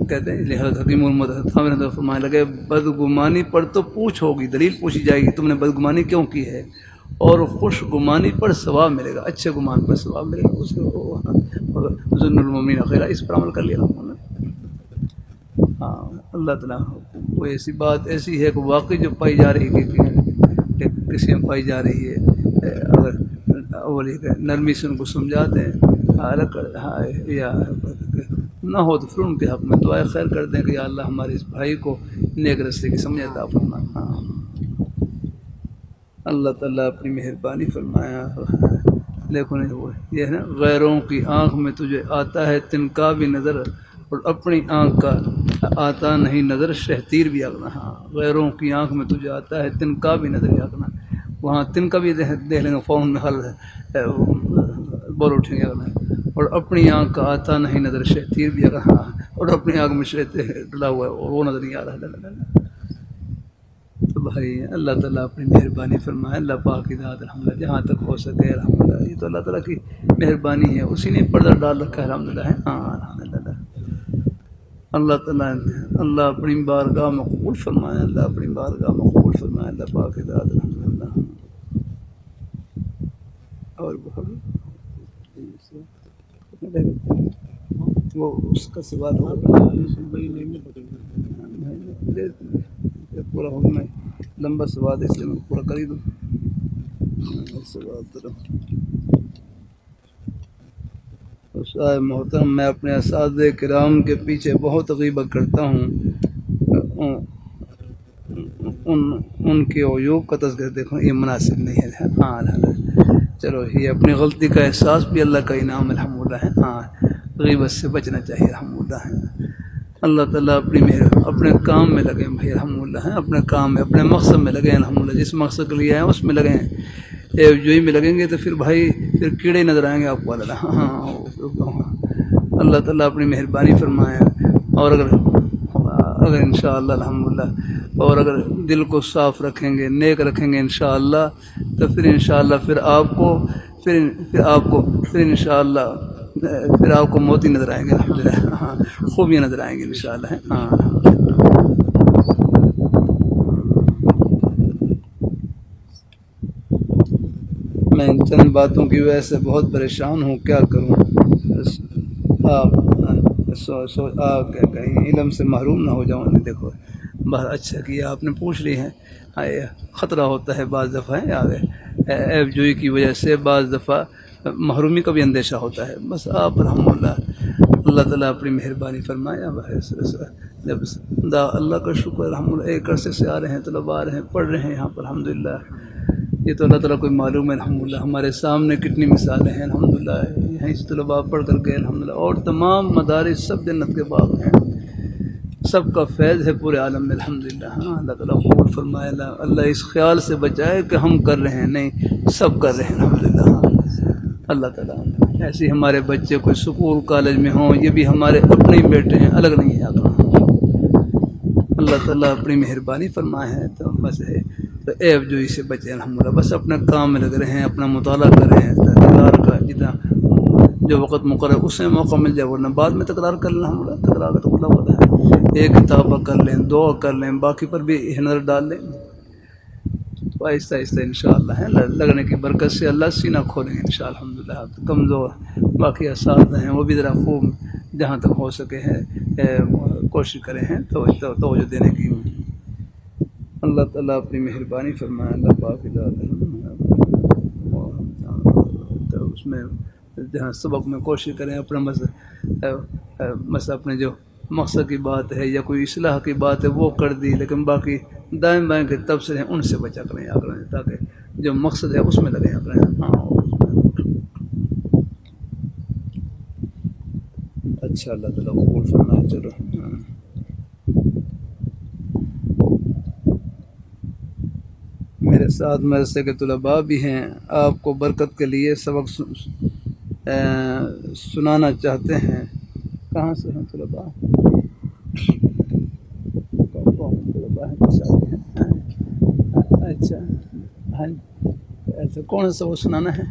کہتے ہیں لحاظ حکیم المد فرمانے لگے بدگمانی پر تو پوچھ ہوگی، دلیل پوچھی جائے گی تم نے بدگمانی کیوں کی ہے، اور خوش گمانی پر ثواب ملے گا، اچھے گمان پر ثواب ملے گا. اس کو ظن المؤمنین خیرہ، اس پر عمل کر لیا. ہاں اللہ تعالیٰ کوئی ایسی بات ایسی ہے کہ واقعی جو پائی جا رہی ہے کہ کسی میں پائی جا رہی ہے، اگر نرمی سے ان کو سمجھاتے ہیں یا نہ ہو تو پھر ان کے حق میں دعائیں خیر کر دیں کہ یا اللہ ہمارے اس بھائی کو نیک رستے کی سمجھ عطا فرما. اللہ تعالیٰ اپنی مہربانی فرمایا. دیکھو یہ ہے نا غیروں کی آنکھ میں تجھے آتا ہے تنکا بھی نظر، اور اپنی آنکھ کا آتا نہیں نظر شہتیر بھی آگنا. ہاں غیروں کی آنکھ میں تجھے آتا ہے تنکا بھی نظر آگنا، وہاں تنکا بھی دیکھ لیں گے فون میں حل ہے بول اٹھیں گے. اور اپنی آنکھ کا آتا نہیں نظر شہتیر بھی آگنا. ہاں اور اپنی آنکھ میں شہتیر ڈلا ہوا ہے اور وہ نظر نہیں آ رہا. تو بھائی اللہ تعالیٰ اپنی مہربانی فرمائے. اللہ پاک کی ذات الحمدللہ جہاں تک ہو سکے الحمدللہ. یہ تو اللہ تعالیٰ کی مہربانی ہے، اسی نے پردہ ڈال رکھا ہے الحمدللہ. ہاں الحمدللہ. اللہ تعالیٰ اللہ اپنی بارگاہ میں قبول فرمائے، اللہ اپنی بارگاہ میں قبول فرمائے. اللہ پاک کی ذات الحمدللہ. اور وہ اس کا سوال پورا ہو میں لمبا سوال ہے، اس لیے میں پورا کر ہی دوں. محترم میں اپنے اساتذہ کرام کے پیچھے بہت غیبت کرتا ہوں، ان کے عیوب کا تذکرہ دیکھو یہ مناسب نہیں ہے. ہاں چلو یہ اپنی غلطی کا احساس بھی اللہ کا انعام الحمدللہ ہے. ہاں غیبت سے بچنا چاہیے الحمدللہ ہے. اللہ تعالیٰ اپنے کام میں لگیں بھائی الحمدللہ ہے، اپنے کام میں اپنے مقصد میں لگیں الحمدللہ. جس مقصد کے لیے آئے اس میں لگیں. جوئی میں لگیں گے تو پھر بھائی پھر کیڑے نظر آئیں گے آپ کو. ہاں اللہ تعالیٰ اپنی مہربانی فرمائے. اور اگر انشاءاللہ الحمدللہ اور اگر دل کو صاف رکھیں گے، نیک رکھیں گے انشاءاللہ، تو پھر انشاءاللہ پھر آپ کو موتی نظر آئیں گے الحمدللہ. ہاں خوبیاں نظر آئیں گے انشاءاللہ. ہاں میں ان چند باتوں کی وجہ سے بہت پریشان ہوں، کیا کروں؟ آپ کہیں علم سے محروم نہ ہو جاؤں. دیکھو بہت اچھا کیا آپ نے پوچھ لی ہے. خطرہ ہوتا ہے بعض دفعہ ایب جوئی کی وجہ سے، بعض دفعہ محرومی کا بھی اندیشہ ہوتا ہے. بس آپ الحمدللہ اللہ تعالیٰ اپنی مہربانی فرمایا. جب اللہ کا شکر الحمدللہ ایک عرصے سے آ رہے ہیں طلباء آ رہے ہیں پڑھ رہے ہیں یہاں پر الحمدللہ. یہ تو اللہ تعالیٰ کو معلوم ہے الحمدللہ. ہمارے سامنے کتنی مثالیں ہیں الحمدللہ. یہیں سے طلباء پڑھ کر گئے الحمدللہ. اور تمام مدارس سب جنت کے باغ ہیں. سب کا فیض ہے پورے عالم میں الحمدللہ. ہاں اللہ تعالیٰ قبول فرمائے. اللہ اس خیال سے بچائے کہ ہم کر رہے ہیں، نہیں سب کر رہے ہیں الحمدللہ. ہاں اللہ تعالیٰ ایسے ہمارے بچے کوئی سکول کالج میں ہوں، یہ بھی ہمارے اپنے ہی بیٹے ہیں، الگ نہیں ہے. اللہ تعالیٰ اپنی مہربانی فرمائے ہیں. تو بس ہے تو عیب جوئی سے بچے الحمدللہ. بس اپنے کام میں لگ رہے ہیں، اپنا مطالعہ کر رہے ہیں. تکرار کا جتنا جو وقت مقرر اس میں موقع مل جائے، ورنہ بعد میں تکرار کر لیں. الحمدللہ تکرار کا تو بڑا ہوتا ہے. ایک کتاب کر لیں، دو کر لیں، باقی پر بھی نظر ڈال لیں. تو آہستہ آہستہ انشاءاللہ ہے لگنے کی برکت سے اللہ سینہ کھولیں گے انشاءاللہ. الحمدللہ کمزور باقی اساتذہ ہیں وہ بھی ذرا خوب جہاں تک ہو سکے ہیں کوشش کریں ہیں توجہ دینے کی. اللہ تعالیٰ اپنی مہربانی فرمائے. اللہ پاک تو اس میں جہاں سبق میں کوشش کریں اپنا مسئلہ اپنے جو مقصد کی بات ہے یا کوئی اصلاح کی بات ہے وہ کر دی، لیکن باقی دائیں بائیں کے تبصرے ہیں ان سے بچا کریں یا کریں تاکہ جو مقصد ہے اس میں لگیں یا کریں. ہاں اچھا اللہ تعالیٰ قبول فرمائے. چلو میرے ساتھ مدرسے کے طلباء بھی ہیں، آپ کو برکت کے لیے سبق سنانا چاہتے ہیں. کہاں سے ہیں طلباء؟ اچھا ہاں ایسا کون سا سبق سنانا ہے؟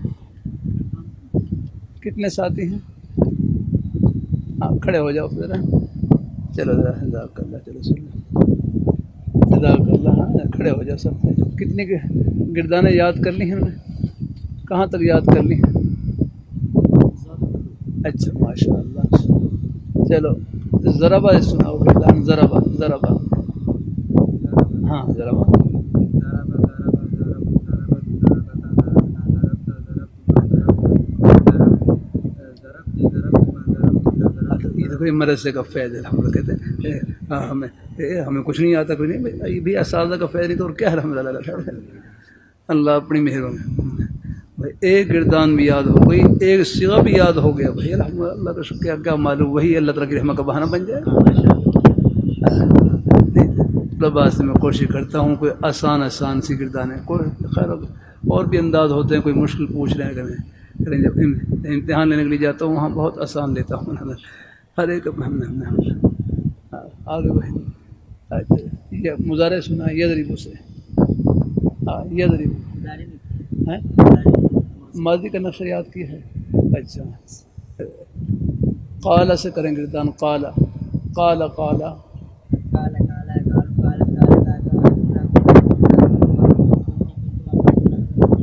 کتنے ساتھی ہیں؟ ہاں کھڑے ہو جاؤ ذرا. چلو ذرا جزاک اللہ. چلو سن جزاک اللہ. ہاں کھڑے ہو جاؤ سب. کتنی گردانیں یاد کر لی ہیں؟ کہاں تک یاد کر لی ہیں؟ اچھا ماشاء اللہ. چلو ضربہ سناؤ گردان. ضربہ ہاں ضربہ. مدرسے کا فیض ہے. ہم کہتے ہیں ہمیں کچھ نہیں آتا، کچھ نہیں. یہ بھی اساتذہ کا فیض نہیں تو اور کیا ہے. الحمدللہ اللہ اپنی مہربانی. بھائی ایک گردان بھی یاد ہو گئی، ایک صیغہ بھی یاد ہو گیا بھائی الحمدللہ. اللہ کا شکریہ. کیا معلوم وہی اللہ تعالیٰ کی رحمت کا بہانہ بن جائے. طلباء سے میں کوشش کرتا ہوں کوئی آسان سی گردانیں. کوئی خیر اور بھی انداز ہوتے ہیں، کوئی مشکل پوچھ رہے ہیں کریں. جب امتحان لینے کے لیے جاتا ہوں وہاں بہت آسان لیتا ہوں ہر ایک. آگے بھائی یہ مظاہرے سنا یضرب سے. ہاں یضرب ماضی کا نقشہ یاد کیا ہے. اچھا قال سے کریں گردان. قال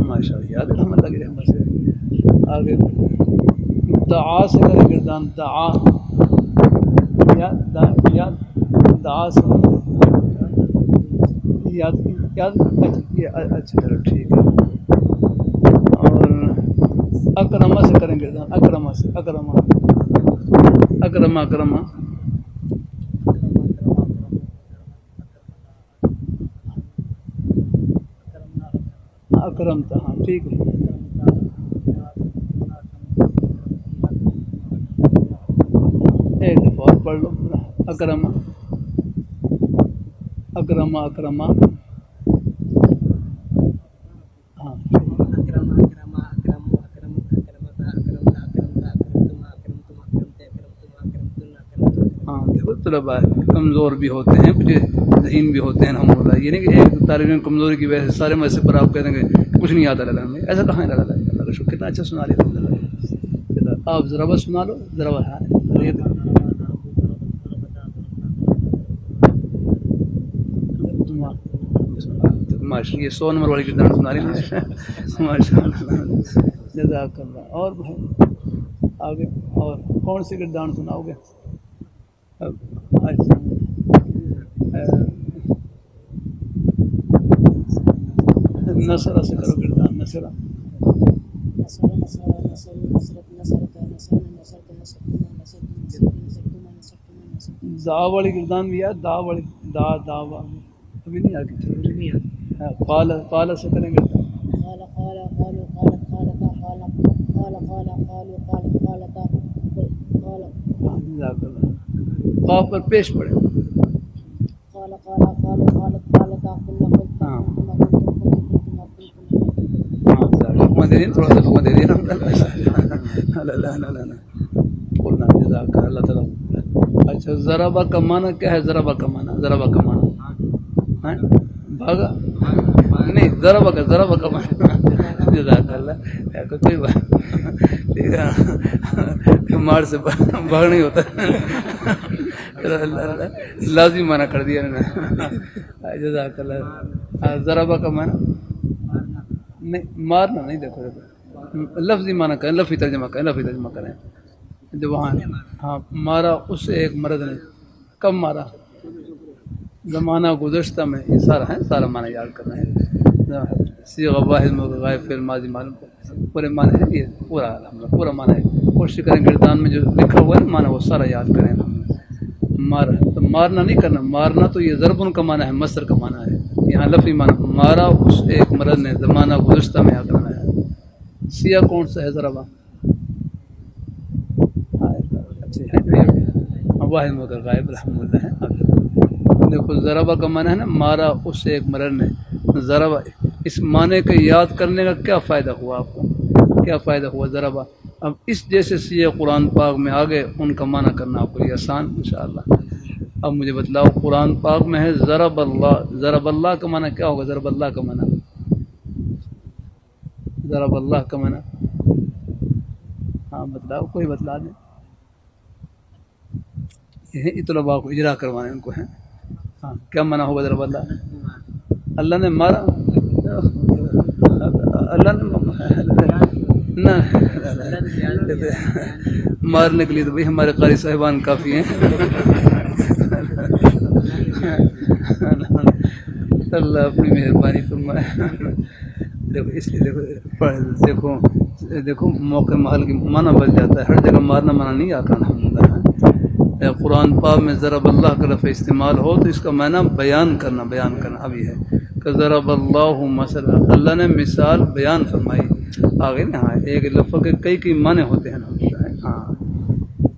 ماشاء اللہ یاد ہے اللہ کی رحمت سے. آگے دعا سے کریں گردان. دعا دعا سے یاد. اچھا چلو ٹھیک ہے. اور اکرما سے کریں گردان. اکرما سے اکرما اکرمتا. ہاں ٹھیک ہے. ایک دفعہ اور پڑھ لو. اکرما ہاں ہاں. دیکھو طلباء کمزور بھی ہوتے ہیں، کچھ ذہین بھی ہوتے ہیں الحمدللہ. یہ نہیں کہ ایک طالب علم کمزوری کی وجہ سے سارے مدرسے پر آپ کہہ دیں گے کچھ نہیں آتا لگا ہمیں. ایسا کہاں لگا. اللہ کا شکر کتنا اچھا سنا رہے الحمدللہ. آپ ذرا سنا لو. ذرا ماشاء یہ 100 نمبر والی گردان سنا رہی ہیں ماشاء اللہ. جزاک اللہ. اور آگے اور کون سی گردان سناؤ گے؟ اچھا نصرہ سے کرو گردان. نصرہ دا والی گردان بھی ہے، دا والی دا دا ابھی نہیں آگے چلو نہیں ہے. قال قال سے کریں گے. قال قال قالوا قالت قالتا قال قال قال قالوا قالت قالتا قال جزاک اللہ. قاف پر پیش پڑے. قال قال قالوا قالت قالتا كنا قلت ہاں كنا قلت مدرین تھوڑا سا مدرین قلنا جزاک اللہ تعالیٰ. اچھا ضربہ کا معنی کیا ہے؟ ضربہ کا معنی، ضربہ کا معنی بھاگا نہیں، ضربہ کا معنی جزاک اللہ. کوئی بات ٹھیک ہے، مار سے بھاگ نہیں ہوتا. لازمی معنی کر دیا نے. جزاک اللہ. ضربہ کا معنی نہیں، مارنا نہیں. دیکھو دیکھو لفظی معنی کریں، لفظی ترجمہ کریں. جو وہاں ہاں مارا اس سے ایک مرد نے. کب مارا؟ زمانہ گزشتہ میں. یہ سارا ہے، سارا معنی یاد کرنا ہے. صیغہ واحد میں غائب فعل ماضی معلوم پورے معنی ہے. یہ پورا الحمدللہ پورا معنی ہے. کوشش کریں گردان میں جو لکھا ہوا ہے نا معنی وہ سارا یاد کریں. مارا تو مارنا نہیں کرنا، مارنا تو یہ ضربن کا معنی ہے، مصدر کا معنی ہے. یہاں لفظی معنی مارا اس ایک مرد نے زمانہ گزشتہ میں آ کرنا ہے. سیاہ کون سا ہے ذرا واحد مگر غائب الحمدللہ ہے. دیکھو ضربہ کا معنی ہے نا مارا اس ایک مرد نے. ضربہ اس معنی کے یاد کرنے کا کیا فائدہ ہوا آپ کو؟ کیا فائدہ ہوا ضربہ؟ اب اس جیسے سیاہ قرآن پاک میں آگے ان کا معنی کرنا آپ کو یہ آسان انشاءاللہ. اب مجھے بتلاؤ قرآن پاک میں ہے ضرب اللہ. ضرب اللہ کا معنی کیا ہوگا؟ ضرب اللہ کا معنی، ضرب اللہ کا معنی ہاں بتلاؤ، کوئی بتلا دیں. یہ طلباء کو اجرا کروانے ان کو ہیں. ہاں کیا معنی ہوگا ضرب اللہ؟ اللہ نے مارا، اللہ نے مارنے کے لیے تو بھائی ہمارے قاری صاحبان کافی ہیں. اللہ اپنی مہربانی فرمائے. دیکھو اس لیے دیکھو موقع محل کی معنی بچ جاتا ہے. ہر جگہ مارنا معنی نہیں آتا. الحمدللہ قرآن پاک میں ضرب اللہ کا لفظ استعمال ہو تو اس کا معنی بیان کرنا ابھی ہے کہ ضرب اللہ مثلا، اللہ نے مثال بیان فرمائی. آگے نا ہاں ایک لفظ کے کئی معنی ہوتے ہیں. ہاں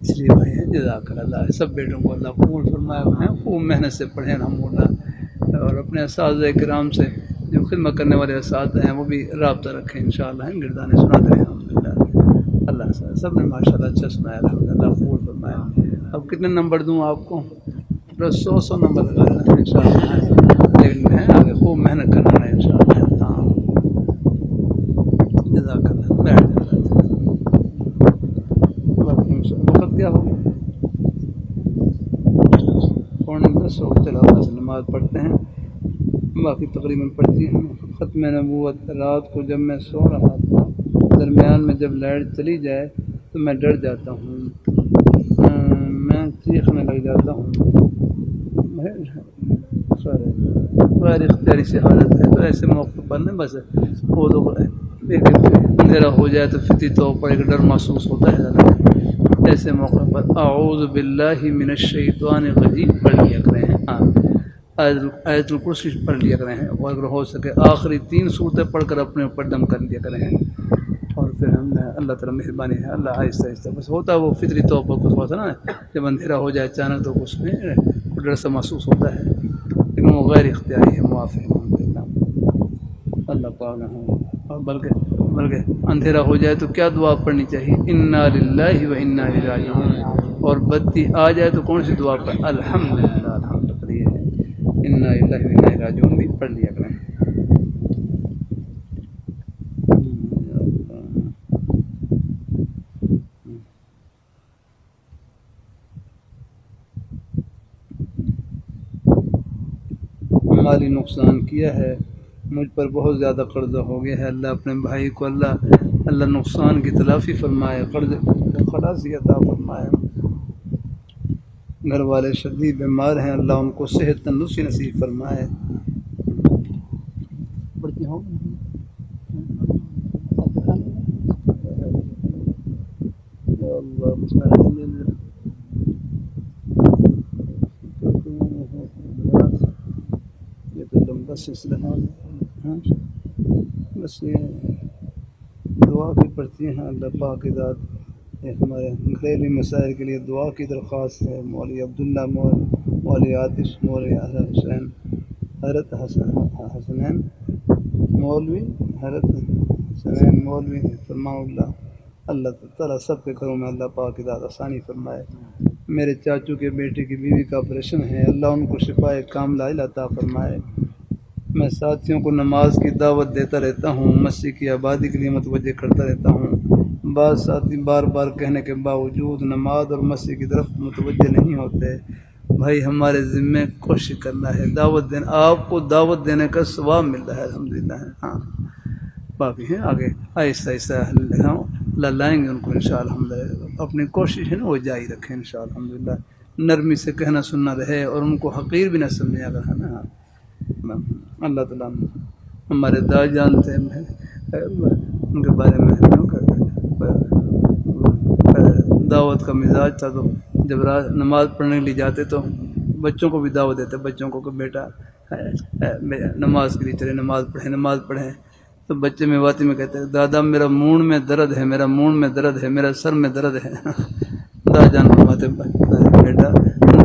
اس لیے بھائی ہیں جزاک اللہ. سب بیٹوں کو اللہ قبول فرمائے ہیں، خوب محنت سے پڑھیں الحمدللہ. اور اپنے اساتذہ کرام سے جو خدمت کرنے والے اساتذہ ہیں وہ بھی رابطہ رکھیں انشاءاللہ. گردانے سناتے رہیں الحمدللہ. اللہ سب نے ماشاءاللہ اچھا سنایا الحمدللہ، قبول فرمایا. اب کتنے نمبر دوں آپ کو؟ بس 100 نمبر لگا لینا انشاءاللہ. لیکن ہے آگے خوب محنت کرنا ہے انشاءاللہ. ہاں جزاک اللہ. بیٹھ وقت کیا ہوگا؟ 9:45 چلا بس نماز پڑھتے ہیں. باقی تقریباً پڑھتی ہیں. ختم نبوت رات کو جب میں سو رہا تھا درمیان میں جب لائٹ چلی جائے تو میں ڈر جاتا ہوں، میں چیخنے لگ جاتا ہوں. غیر اختیاری سے حالت ہے تو ایسے موقع پر نہیں بس وہ تو اندھیرا ہو جائے تو فطری طور پر ایک ڈر محسوس ہوتا ہے. ایسے موقع پر اعوذ باللہ من الشیطان الرجیم پڑھ لیا کریں. ہاں آیت الکرسی پڑھ لیا کریں اور اگر ہو سکے آخری 3 سورتیں پڑھ کر اپنے اوپر دم کر لیا کریں. اور پھر ہم اللہ تعالیٰ مہربانی ہے. اللہ آہستہ آہستہ بس ہوتا ہے وہ فطری طور پر کچھ ہوتا ہے نا جب اندھیرا ہو جائے اچانک تو اس میں ڈر سا محسوس ہوتا ہے، لیکن وہ غیر اختیاری ہے. موافق اللہ پاک ہوں. اور بلکہ اندھیرا ہو جائے تو کیا دعا پڑھنی چاہیے؟ انا للہ و انا الیہ راجعون. اور بتی آ جائے تو کون سی دعا پڑھ؟ الحمدللہ. الحمدللہ یہ ہے انا للہ و انا الیہ راجعون بھی پڑھ لیا کریں. مالی نقصان کیا ہے، مجھ پر بہت زیادہ قرضہ ہو گیا ہے. اللہ اپنے بھائی کو اللہ نقصان کی تلافی فرمائے، قرض خلاصی عطا فرمائے. گھر والے شدید بیمار ہیں، اللہ ان کو صحت تندرستی نصیب فرمائے. بڑھتی ہوں سلسلہ ہاں بس یہ دعا بھی پڑھتی ہیں اللہ پاک کی ذات ہمارے گھریلو مسائل کے لیے دعا کی درخواست ہے. مولوی عبداللہ مولوی عاطف مولوی حسین حضرت حسنین مولوی حضرت حسنین مولوی فرما اللہ تعالیٰ سب کے گھروں میں اللہ پاک کی ذات آسانی فرمائے. میرے چاچو کے بیٹے کی بیوی کا آپریشن ہے، اللہ ان کو شفاء کاملہ عطا فرمائے. میں ساتھیوں کو نماز کی دعوت دیتا رہتا ہوں، مسجد کی آبادی کے لیے متوجہ کرتا رہتا ہوں. بعض ساتھی بار بار کہنے کے باوجود نماز اور مسجد کی طرف متوجہ نہیں ہوتے. بھائی ہمارے ذمے کوشش کرنا ہے، دعوت دینا، آپ کو دعوت دینے کا ثواب مل رہا ہے الحمدللہ. ہاں باقی ہیں آگے آہستہ آہستہ اللہ لائیں گے ان کو انشاءاللہ. الحمدللہ اپنی کوشش ہے نا وہ جاری رکھیں انشاءاللہ الحمدللہ. نرمی سے کہنا سننا رہے اور ان کو حقیر بھی نہ سمجھے اگر ہے نا. اللہ تعالیٰ ہمارے دادا جانتے ہیں ان کے بارے میں دعوت کا مزاج تھا. تو جب نماز پڑھنے کے لیے جاتے تو بچوں کو بھی دعوت دیتے، بچوں کو کہ بیٹا نماز کے لیے چلے، نماز پڑھیں. تو بچے میں واتی میں کہتے ہیں دادا میرا منہ میں درد ہے، میرا منہ میں درد ہے، میرا سر میں درد ہے. دادا جان فرماتے بیٹا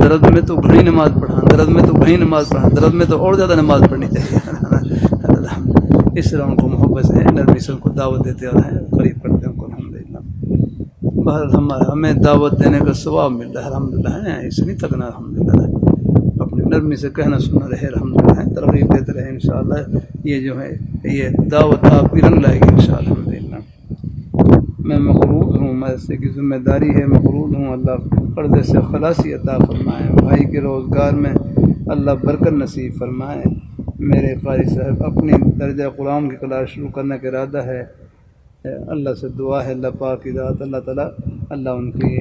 درد میں تو گھڑی نماز پڑھا، درد میں تو گھڑی نماز پڑھا، درد میں تو اور زیادہ نماز پڑھنی چاہیے. اس طرح ان کو محبت سے نرمی سے ان کو دعوت دیتے اور قریب کرتے ہیں ان کو الحمدللہ. بہرحال ہمیں دعوت دینے کا ثواب مل رہا ہے الحمدللہ. اس نہیں تکنا الحمدللہ، اپنی نرمی سے کہنا سننا رہے الحمدللہ، ترغیب دیتے رہے انشاءاللہ. یہ جو ہے یہ دعوت آپ کی رنگ لائے گی انشاءاللہ الحمدللہ. میں مقروض ہوں، میسے کی ذمہ داری ہے، مقروض ہوں. اللہ قرضے سے خلاصی عطا فرمائے، بھائی کے روزگار میں اللہ برکت نصیب فرمائے. میرے قاری صاحب اپنی درجہ قرآن کی کلاس شروع کرنے کا ارادہ ہے، اللہ سے دعا ہے اللہ پاک کی ذات اللہ تعالیٰ اللہ ان کی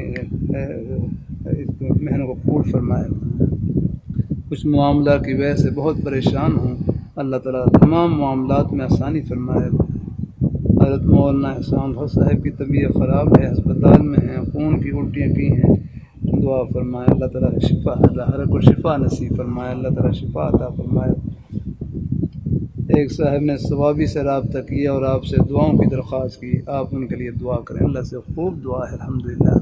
محنت کو قبول فرمائے. کچھ معاملہ کی وجہ سے بہت پریشان ہوں، اللہ تعالیٰ تمام معاملات میں آسانی فرمائے. حضرت مولانا احسان بخش صاحب کی طبیعت خراب ہے، ہسپتال میں ہیں، خون کی الٹیاں کی ہیں، دعا فرمائے اللہ تعالیٰ شفا، اللہ ہر کو شفا نصیب فرمائے، اللہ تعالیٰ شفا عطا فرمائے. ایک صاحب نے ثوابی سے رابطہ کیا اور آپ سے دعاؤں کی درخواست کی، آپ ان کے لیے دعا کریں، اللہ سے خوب دعا ہے الحمدللہ.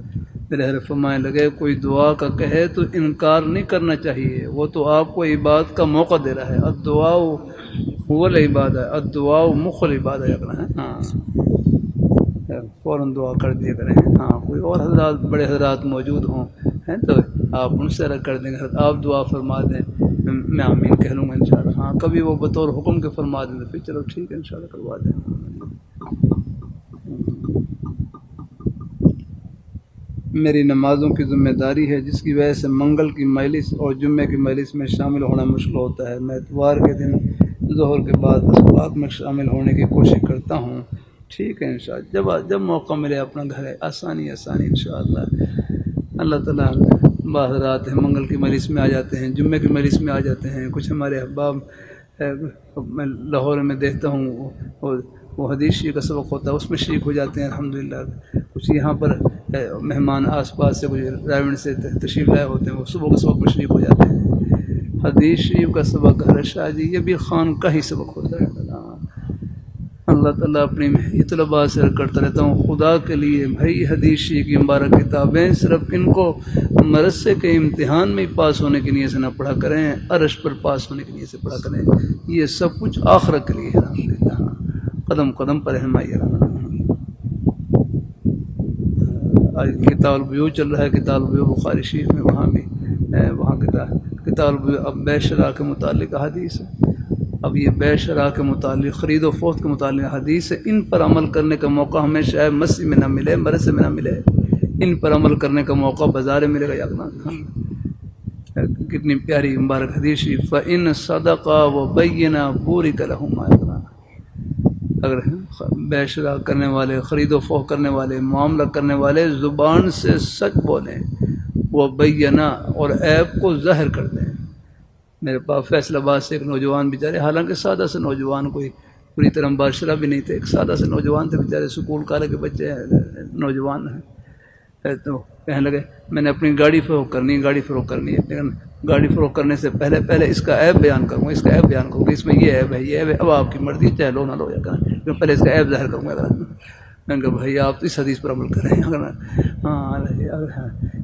میرے حضرت فرمائے لگے کوئی دعا کا کہے تو انکار نہیں کرنا چاہیے، وہ تو آپ کو عبادت کا موقع دے رہا ہے. الدعاء هو العبادہ، الدعاء مخ العبادہ. ہاں فوراً دعا کر دیا کریں. ہاں کوئی اور حضرات بڑے حضرات موجود ہوں ہیں تو آپ ان سے کر دیں گے، آپ دعا فرما دیں، میں آمین کہہ لوں گا انشاءاللہ. ہاں کبھی وہ بطور حکم کے فرما دیں تو پھر چلو ٹھیک ہے انشاءاللہ کروا دیں. میری نمازوں کی ذمہ داری ہے جس کی وجہ سے منگل کی مجلس اور جمعے کی مجلس میں شامل ہونا مشکل ہوتا ہے. میں اتوار کے دن ظہر کے بعد اسباق میں شامل ہونے کی کوشش کرتا ہوں. ٹھیک ہے انشاءاللہ، جب موقع ملے اپنا گھر ہے آسانی انشاءاللہ. اللہ تعالیٰ بعض رات ہیں منگل کی مجلس میں آ جاتے ہیں، جمعے کی مجلس میں آ جاتے ہیں. کچھ ہمارے احباب میں لاہور میں دیکھتا ہوں وہ حدیث شریف کا سبق ہوتا ہے اس میں شریک ہو جاتے ہیں الحمدللہ. کچھ یہاں پر مہمان آس پاس سے کچھ رائیونڈ سے تشریف لائے ہوتے ہیں، وہ صبح کے سبق میں شریک ہو جاتے ہیں. حدیث شریف کا سبق شاہ جی یہ بھی خان کا ہی سبق ہوتا ہے. اللہ تعالیٰ اپنی یہ طلباء سے کرتا رہتا ہوں خدا کے لیے بھائی حدیث شریف کی مبارک کتابیں صرف ان کو مدرسے کے امتحان میں پاس ہونے کی نیت سے نہ پڑھا کریں، عرش پر پاس ہونے کی نیت سے پڑھا کریں. یہ سب کچھ آخرت کے لیے ہے الحمدللہ. قدم قدم پر رہنمائی. آج کتاب البیوع چل رہا ہے، کتاب البیوع بخاری شریف میں، وہاں بھی وہاں کتاب البیوع اب بے شرح کے متعلق حدیث ہے. اب یہ بے شرح کے متعلق خرید و فروخت کے متعلق حدیث ہے. ان پر عمل کرنے کا موقع ہمیں شاید مسجد میں نہ ملے، مدرسے میں نہ ملے، ان پر عمل کرنے کا موقع بازار میں ملے گا. کتنی پیاری مبارک حدیث شریف، فَإِنْ صَدَقَا وَبَيَّنَا بُورِكَ لَهُمَا. اگر بے شرح کرنے والے، خرید و فروخت کرنے والے، معاملہ کرنے والے زبان سے سچ بولیں، وہ بینا اور عیب کو ظاہر کر دیں. میرے پاس فیصل آباد سے ایک نوجوان بیچارے، حالانکہ سادہ سے نوجوان، کوئی پوری طرح بادشاہ بھی نہیں تھے، ایک سادہ سے نوجوان تھے بیچارے، سکول کالج کے بچے نوجوان ہیں. تو کہنے لگے میں نے اپنی گاڑی فروخت کرنی ہے، لیکن گاڑی فروخت کرنے سے پہلے اس کا عیب بیان کروں گا، اس کا عیب بیان کروں گا، اس میں یہ عیب ہے یہ عیب ہے، اب آپ کی مرضی چاہے لو نہ لو یا کریں، لیکن پہلے اس کا عیب ظاہر کروں گا۔ میں نے کہا بھائی آپ تو اس حدیث پر عمل کریں۔ ہاں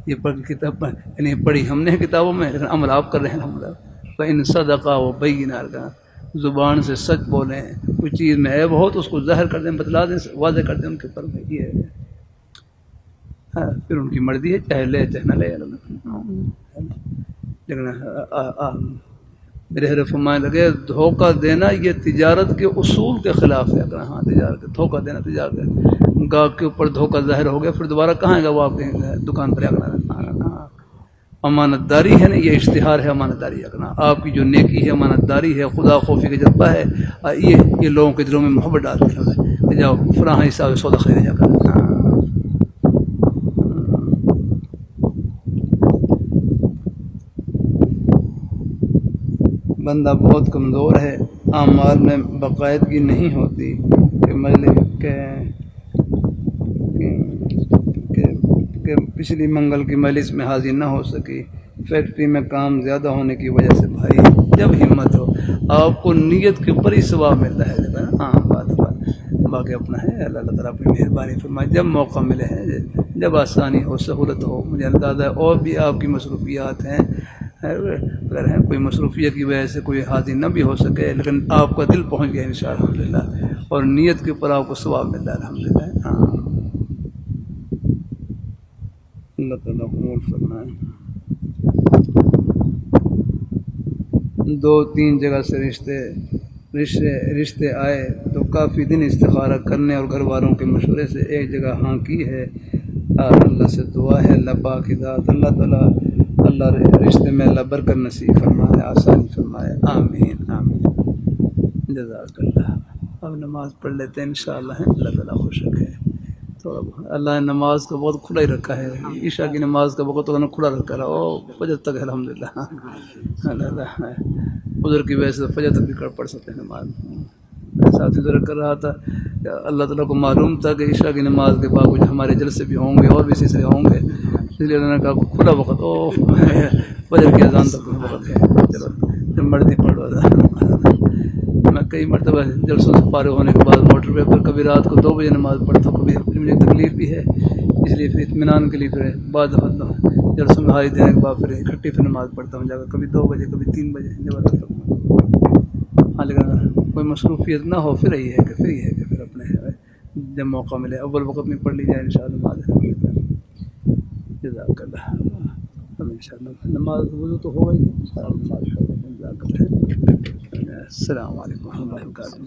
یہ کتاب یعنی پڑھی ہم نے کتابوں میں، لیکن عمل آپ کر رہے ہیں الحمد للہ۔ فإن صدقا وبینا، زبان سے سچ بولیں، کوئی چیز میں عیب ہو تو اس کو ظاہر کر دیں، بتلا دیں، واضح کر دیں ان کے اوپر میں یہ ہے۔ پھر ان کی مرضی ہے، چاہے لے چاہے نہ لے۔ لیکن میرے حضرت فرمانے لگے دھوکہ دینا یہ تجارت کے اصول کے خلاف ہے۔ ہاں تجارت دھوکہ دینا تجارت گاہک کے اوپر دھوکہ ظاہر ہو گیا، پھر دوبارہ کہاں ہے گا وہ آپ کی دکان پر آگنا۔ امانت داری ہے نا، یہ اشتہار ہے امانت داری رکھنا، آپ کی جو نیکی ہے امانت داری ہے، خدا خوفی کا جذبہ ہے، یہ لوگوں کے دلوں میں محبت ڈالتی ہے۔ جاؤ فلاں حساب سودا خریدے جا کر۔ بندہ بہت کمزور ہے، اعمال میں باقاعدگی نہیں ہوتی کہ پچھلی منگل کی مجلس میں حاضر نہ ہو سکی، فیکٹری میں کام زیادہ ہونے کی وجہ سے۔ بھائی جب ہمت ہو آپ کو نیت کے اوپر ہی ثواب ملتا ہے۔ ہاں بات باقی اپنا ہے، اللہ تعالیٰ اپنی مہربانی فرمائے، جب موقع ملے ہیں، جب آسانی ہو سہولت ہو۔ مجھے اندازہ ہے اور بھی آپ کی مصروفیات ہیں، اگر ہیں کوئی مصروفیت کی وجہ سے کوئی حاضر نہ بھی ہو سکے، لیکن آپ کا دل پہنچ گیا انشاءاللہ الحمدللہ، اور نیت کے اوپر آپ کو ثواب ملتا ہے الحمدللہ۔ ہاں اللہ تعالیٰ قبول فرمائے۔ 2-3 جگہ سے رشتے آئے تو کافی دن استخارہ کرنے اور گھر والوں کے مشورے سے ایک جگہ ہاں کی ہے۔ اللہ سے دعا ہے اللہ پاک ذات اللہ تعالیٰ اللہ رشتے میں اللہ برکت نصیب فرمائے، آسانی فرمائے، آمین آمین، جزاک اللہ۔ اب نماز پڑھ لیتے ہیں انشاءاللہ، اللہ تعالیٰ خوش رکھے۔ تھوڑا اللہ نے نماز کو بہت کھلا ہی رکھا ہے، عشاء کی نماز کا وقت اللہ نے کھلا رکھا ہے، اور فجر تک ہے الحمدللہ۔ اللہ عذر کی وجہ سے فجر تک بھی پڑھ سکتے ہیں نماز۔ ساتھی ذکر کر رہا تھا کہ اللہ تعالیٰ کو معلوم تھا کہ عشاء کی نماز کے بعد کچھ ہمارے جلسے بھی ہوں گے اور بھی سلسلے ہوں گے، اس لیے اللہ نے کہا کھلا وقت، او فجر کی اذان تک وقت ہے، چلو جب مرضی پڑھو۔ میں کئی مرتبہ جلسوں سے فارغ ہونے کے بعد موٹر وے پر کبھی رات کو 2 بجے نماز پڑھتا ہوں، کبھی مجھے تکلیف بھی ہے، اس لیے پھر اطمینان کے لیے پھر بعد جلسوں میں حاضر دینے کے بعد پھر اکٹھی پھر نماز پڑھتا ہوں جا کر، کبھی 2 بجے کبھی 3 بجے جب۔ ہاں لیکن اگر کوئی مصروفیت نہ ہو پھر یہ ہے کہ پھر اپنے جب موقع ملے اول وقت میں پڑھ لی جائے انشاءاللہ نماز۔ جزاک اللہ۔ اب انشاءاللہ نماز وضو تو ہو گئی، السلام علیکم ورحمۃ اللہ وبرکاتہ۔